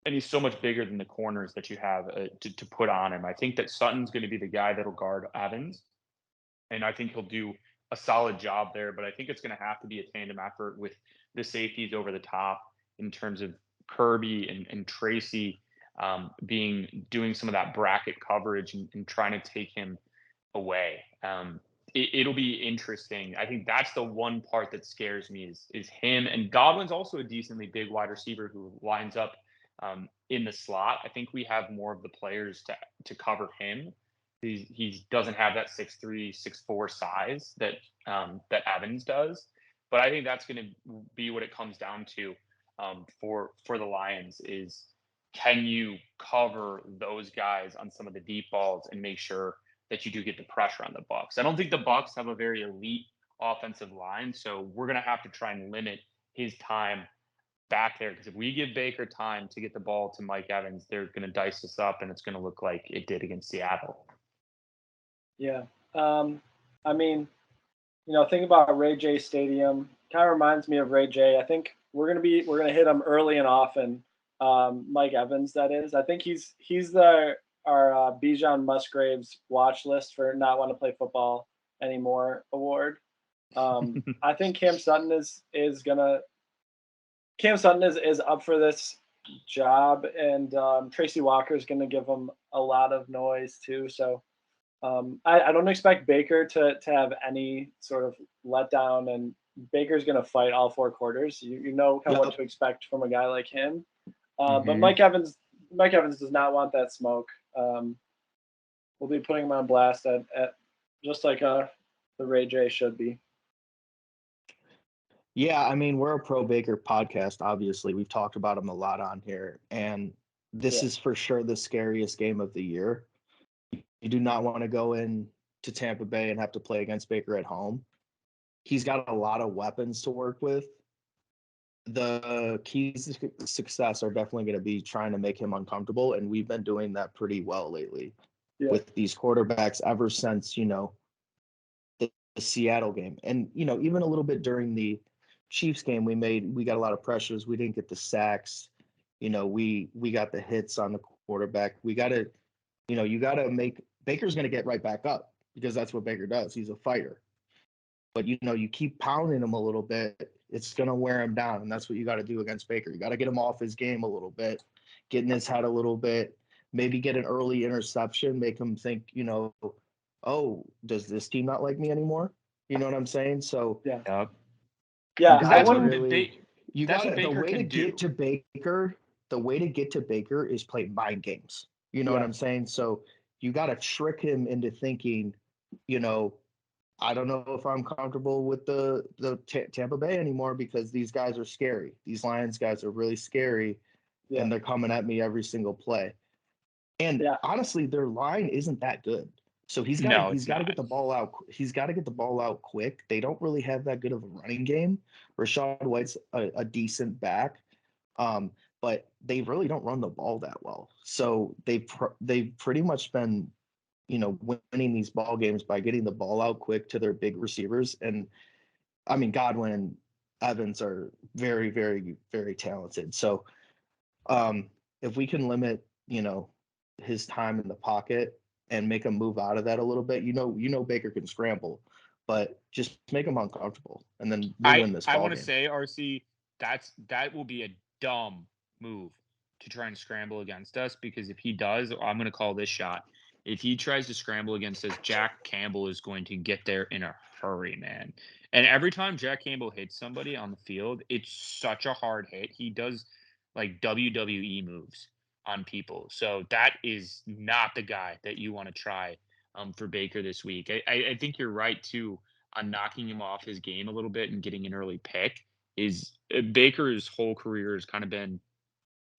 and he's so much bigger than the corners that you have to put on him. I think that Sutton's going to be the guy that'll guard Evans, and I think he'll do a solid job there. But I think it's going to have to be a tandem effort with the safeties over the top in terms of Kirby and Tracy doing some of that bracket coverage and trying to take him away. It'll be interesting. I think that's the one part that scares me is him. And Godwin's also a decently big wide receiver who lines up in the slot. I think we have more of the players to cover him. He doesn't have that 6'3", 6'4" size that Evans does. But I think that's going to be what it comes down to for the Lions is, can you cover those guys on some of the deep balls and make sure that you do get the pressure on the Bucs? I don't think the Bucs have a very elite offensive line, so we're going to have to try and limit his time back there, because if we give Baker time to get the ball to Mike Evans, they're going to dice us up, and it's going to look like it did against Seattle. Yeah. I mean, think about Ray J Stadium. Kind of reminds me of Ray J. I think we're gonna hit him early and often. Mike Evans, that is. I think he's our Bijan Musgraves watch list for not want to play football anymore award. I think Cam Sutton is up for this job, and Tracy Walker is going to give him a lot of noise too. So I don't expect Baker to have any sort of letdown, and Baker's going to fight all 4 quarters. You know kind of what to expect from a guy like him. But Mike Evans does not want that smoke. We'll be putting him on blast at just like the Ray J should be. Yeah, I mean, we're a pro Baker podcast, obviously. We've talked about him a lot on here, and this is for sure the scariest game of the year. You do not want to go in to Tampa Bay and have to play against Baker at home. He's got a lot of weapons to work with. The keys to success are definitely going to be trying to make him uncomfortable, and we've been doing that pretty well lately with these quarterbacks ever since, the Seattle game. And, even a little bit during the Chiefs game, we got a lot of pressures. We didn't get the sacks. We got the hits on the quarterback. We got to, you got to make Baker's going to get right back up, because that's what Baker does. He's a fighter. But, you keep pounding him a little bit, it's going to wear him down. And that's what you got to do against Baker. You got to get him off his game a little bit, get in his head a little bit, maybe get an early interception, make him think, oh, does this team not like me anymore? You know what I'm saying? So, yeah. That's what the way to get to Baker is play mind games. You know what I'm saying? So you got to trick him into thinking, I don't know if I'm comfortable with the Tampa Bay anymore, because these guys are scary. These Lions guys are really scary, and they're coming at me every single play. And honestly, their line isn't that good. So he's got to get the ball out. He's got to get the ball out quick. They don't really have that good of a running game. Rachaad White's a decent back, but they really don't run the ball that well. So they've pretty much been, winning these ball games by getting the ball out quick to their big receivers. And I mean, Godwin and Evans are very, very, very talented. So if we can limit, his time in the pocket and make him move out of that a little bit, Baker can scramble, but just make him uncomfortable, and then we'll win this ball game. I want to say, RC, that will be a dumb move to try and scramble against us, because if he does, I'm going to call this shot. If he tries to scramble against us, Jack Campbell is going to get there in a hurry, man. And every time Jack Campbell hits somebody on the field, it's such a hard hit. He does like WWE moves on people. So that is not the guy that you want to try for Baker this week. I think you're right, too, on knocking him off his game a little bit and getting an early pick. Baker's whole career has kind of been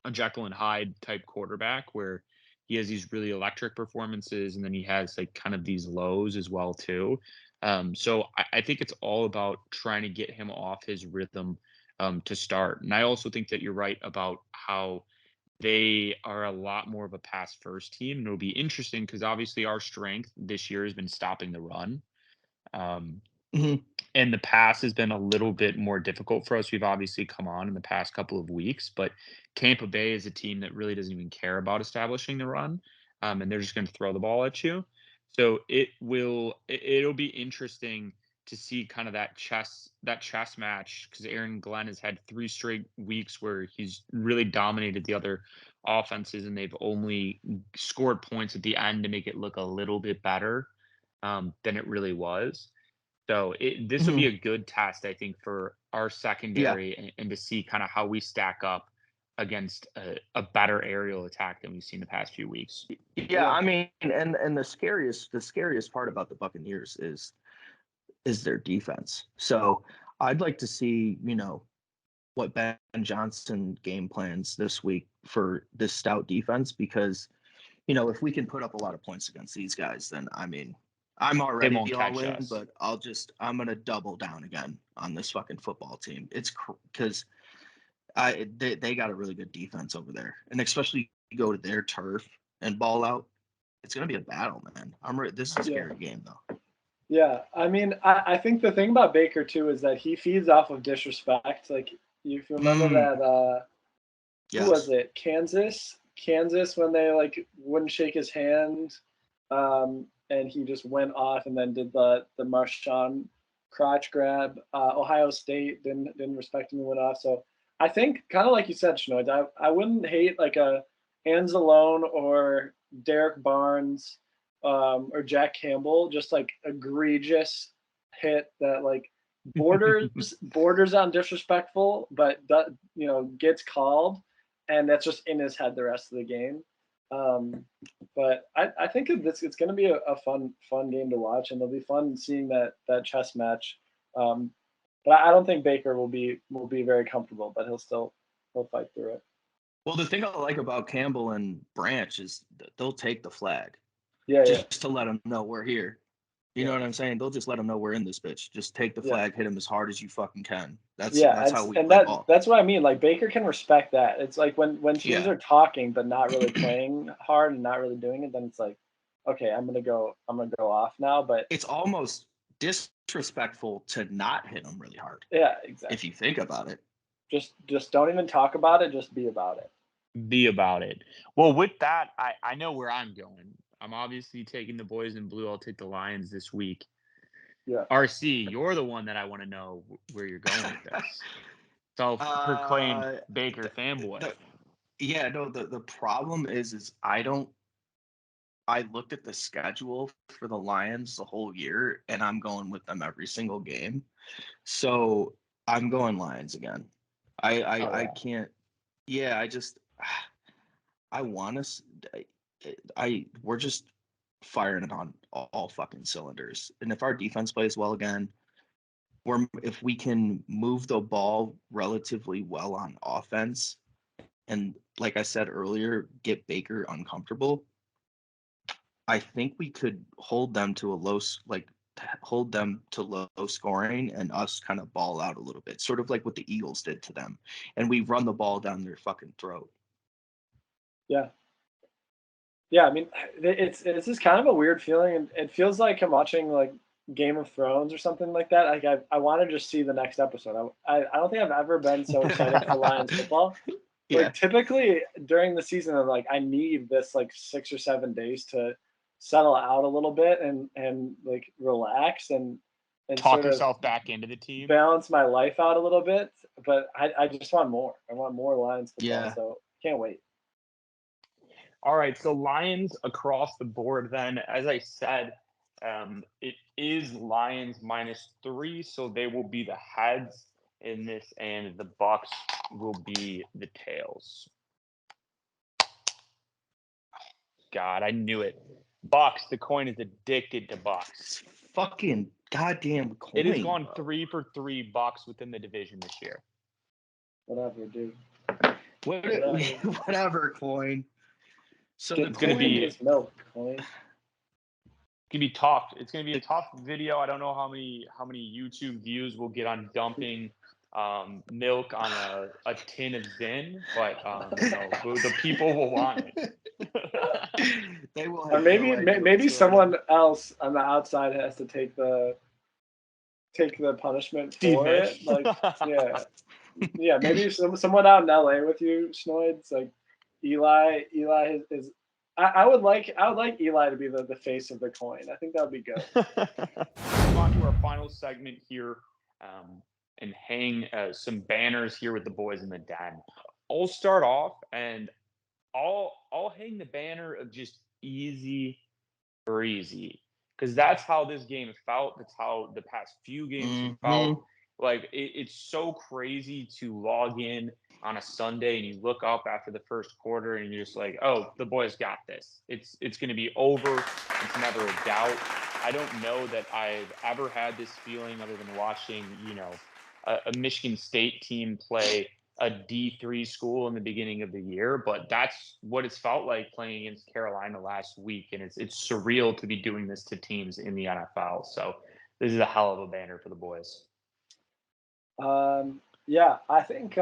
a Jekyll and Hyde type quarterback, where he has these really electric performances, and then he has like kind of these lows as well, too. So I think it's all about trying to get him off his rhythm to start. And I also think that you're right about how they are a lot more of a pass first team. And it'll be interesting because obviously our strength this year has been stopping the run. And the pass has been a little bit more difficult for us. We've obviously come on in the past couple of weeks, but Tampa Bay is a team that really doesn't even care about establishing the run, and they're just going to throw the ball at you. So it'll be interesting to see kind of that chess match, because Aaron Glenn has had 3 straight weeks where he's really dominated the other offenses, and they've only scored points at the end to make it look a little bit better than it really was. So this will be a good test, I think, for our secondary and to see kind of how we stack up against a better aerial attack than we've seen the past few weeks. Yeah, I mean, and the scariest part about the Buccaneers is their defense. So I'd like to see, what Ben Johnson game plans this week for this stout defense, because, if we can put up a lot of points against these guys, then I mean, I'm already all in, but I'm gonna double down again on this fucking football team. It's because they got a really good defense over there, and especially you go to their turf and ball out, it's gonna be a battle, man. This is a scary game though. Yeah, I mean, I think the thing about Baker too is that he feeds off of disrespect. Like, if you remember that, who was it? Kansas, when they like wouldn't shake his hand, and he just went off and then did the Marshawn crotch grab. Ohio State didn't respect him and went off. So I think, kind of like you said, Shnoid, I wouldn't hate like a Anzalone or Derek Barnes or Jack Campbell, just like egregious hit that like borders on disrespectful, but gets called, and that's just in his head the rest of the game. But I think it's going to be a fun game to watch, and it'll be fun seeing that chess match. But I don't think Baker will be very comfortable, but he'll fight through it. Well, the thing I like about Campbell and Branch is they'll take the flag, to let them know we're here. You know what I'm saying? They'll just let them know we're in this bitch. Just take the flag, hit him as hard as you fucking can. That's how we play ball. That's what I mean. Like, Baker can respect that. It's like when teams are talking but not really playing hard and not really doing it, then it's like, okay, I'm gonna go off now. But it's almost disrespectful to not hit them really hard. Yeah, exactly. If you think about it. Just don't even talk about it. Just be about it. Be about it. Well, with that, I know where I'm going. I'm obviously taking the boys in blue. I'll take the Lions this week. Yeah. RC, you're the one that I want to know where you're going with this. Self-proclaimed Baker fanboy. The problem is I looked at the schedule for the Lions the whole year, and I'm going with them every single game. So I'm going Lions again. I can't. Yeah, I want to. We're just firing it on all fucking cylinders. And if our defense plays well again, if we can move the ball relatively well on offense, and like I said earlier, get Baker uncomfortable, I think we could hold them to low scoring and us kind of ball out a little bit, sort of like what the Eagles did to them, and we run the ball down their fucking throat. Yeah, I mean, it's just kind of a weird feeling, and it feels like I'm watching like Game of Thrones or something like that. Like I want to just see the next episode. I don't think I've ever been so excited for Lions football. Like, typically during the season, I'm like, I need this like 6 or 7 days to settle out a little bit and like relax and talk yourself back into the team, balance my life out a little bit. But I just want more. I want more Lions football. So can't wait. All right, so Lions across the board then. As I said, it is Lions -3, so they will be the heads in this, and the Bucks will be the tails. God, I knew it. Bucks, the coin is addicted to Bucks. Fucking goddamn coin. It has gone 3 for 3 Bucks within the division this year. Whatever, dude. Whatever, coin. So it's going to be milk, coin. It's gonna be tough. It's gonna be a tough video. I don't know how many YouTube views we'll get on dumping milk on a tin of Zin, but the people will want it. They will. Or maybe someone else on the outside has to take the take the punishment for it. Like, yeah, maybe someone out in LA with you, Schnoids, like Eli is. I would like Eli to be the face of the coin. I think that would be good. Move on to our final segment here, and hang some banners here with the boys in the den. I'll start off, and I'll hang the banner of just easy breezy, because that's how this game felt. That's how the past few games felt. Like it's so crazy to log in on a Sunday and you look up after the first quarter and you're just like, oh, the boys got this. It's going to be over. It's never a doubt. I don't know that I've ever had this feeling other than watching, a Michigan State team play a D3 school in the beginning of the year, but that's what it's felt like playing against Carolina last week. And it's surreal to be doing this to teams in the NFL. So this is a hell of a banner for the boys. Yeah, I think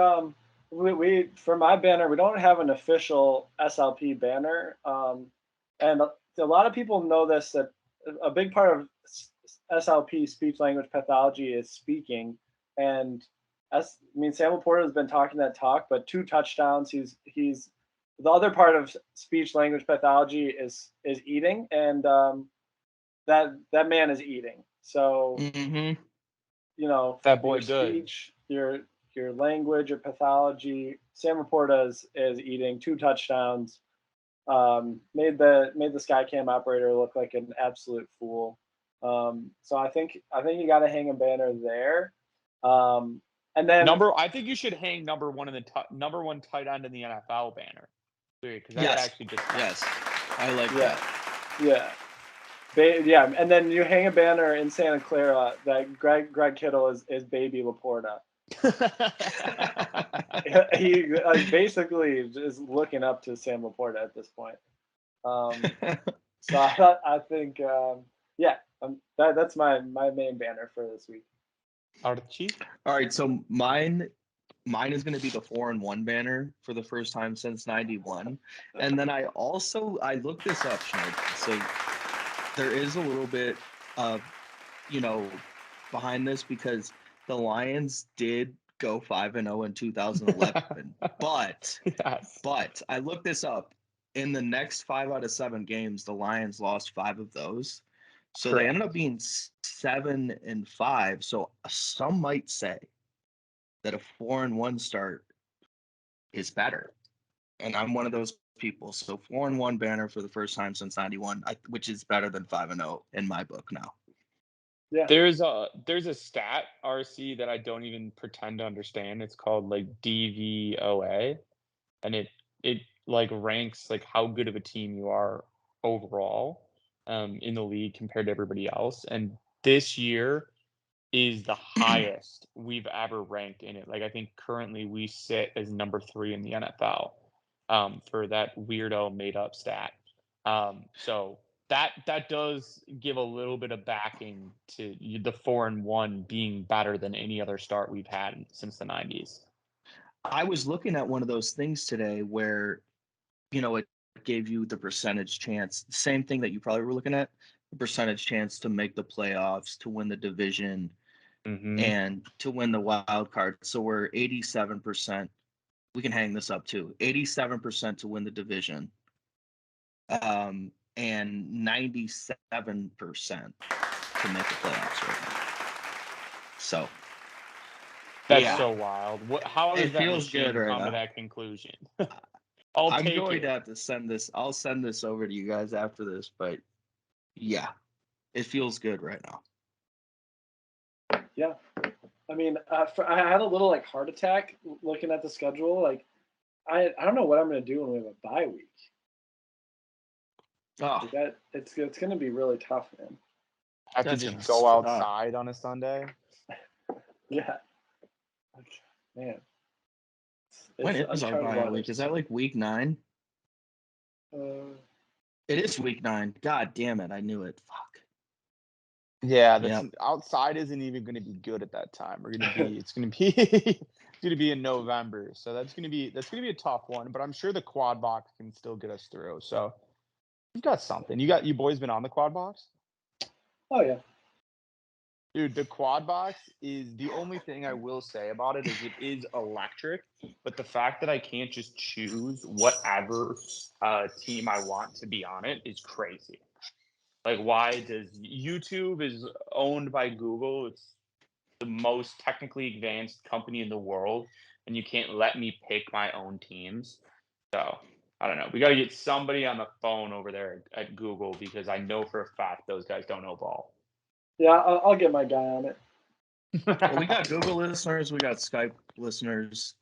we for my banner, we don't have an official SLP banner. And a lot of people know this, that a big part of SLP, speech language pathology, is speaking. And Sam Laporta has been talking that talk, but 2 touchdowns. He's the other part of speech language pathology is eating, and that man is eating. So that boy your speech, your language, your pathology. Sam Laporta is eating 2 touchdowns. Made the Skycam operator look like an absolute fool. So I think you got to hang a banner there. And then I think you should hang number 1 number 1 tight end in the NFL banner, because that actually just I like that. Yeah, and then you hang a banner in Santa Clara that Greg Kittle is baby Laporta. He basically is looking up to Sam Laporta at this point. So I think that's my main banner for this week. Archie? All right, so mine is going to be the 4-1 banner for the first time since '91, and then I looked this up, Schneid. So there is a little bit of behind this, because the Lions did go 5-0 in 2011, but I looked this up. In the next 5 out of 7 games, the Lions lost 5 of those. So Correct. They ended up being 7-5. So some might say that a 4-1 start is better. And I'm one of those people. So 4-1 banner for the first time since '91, which is better than 5-0 in my book now. Yeah. There's a stat, RC, that I don't even pretend to understand. It's called like DVOA, and it like ranks like how good of a team you are overall in the league compared to everybody else. And this year is the highest we've ever ranked in it. Like, I think currently we sit as number 3 in the NFL for that weirdo made up stat. So that does give a little bit of backing to the 4-1 being better than any other start we've had since the 90s. I was looking at one of those things today where, it gave you the percentage chance, same thing that you probably were looking at, the percentage chance to make the playoffs, to win the division, and to win the wild card. So we're 87%. We can hang this up too. 87% to win the division, and 97% to make the playoffs right now. So that's so wild. How does it feels good right come now to that conclusion? I'm going to have to send this. I'll send this over to you guys after this, but yeah, it feels good right now. Yeah. I mean, I had a little heart attack looking at the schedule. Like, I don't know what I'm going to do when we have a bye week. Oh, it's going to be really tough, man. Have to just go outside on a Sunday. Yeah. Man. When is our bye week? Is that like week 9? It is week 9. God damn it! I knew it. Fuck. Yeah, outside isn't even going to be good at that time. It's going to be in November, so that's going to be a tough one. But I'm sure the quad box can still get us through. So you've got something. You boys been on the quad box? Oh yeah. Dude, the quad box is the only thing I will say about it is electric, but the fact that I can't just choose whatever team I want to be on it is crazy. Like, why does YouTube is owned by Google? It's the most technically advanced company in the world, and you can't let me pick my own teams. So I don't know. We got to get somebody on the phone over there at Google because I know for a fact those guys don't know ball. Yeah, I'll get my guy on it. Well, we got Google listeners, we got Skype listeners.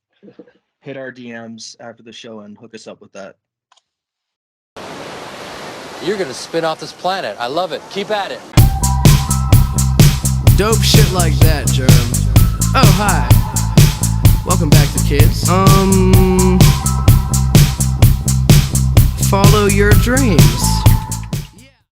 Hit our DMs after the show and hook us up with that. You're going to spin off this planet. I love it. Keep at it. Dope shit like that, Germ. Oh, hi. Welcome back to kids. Follow your dreams.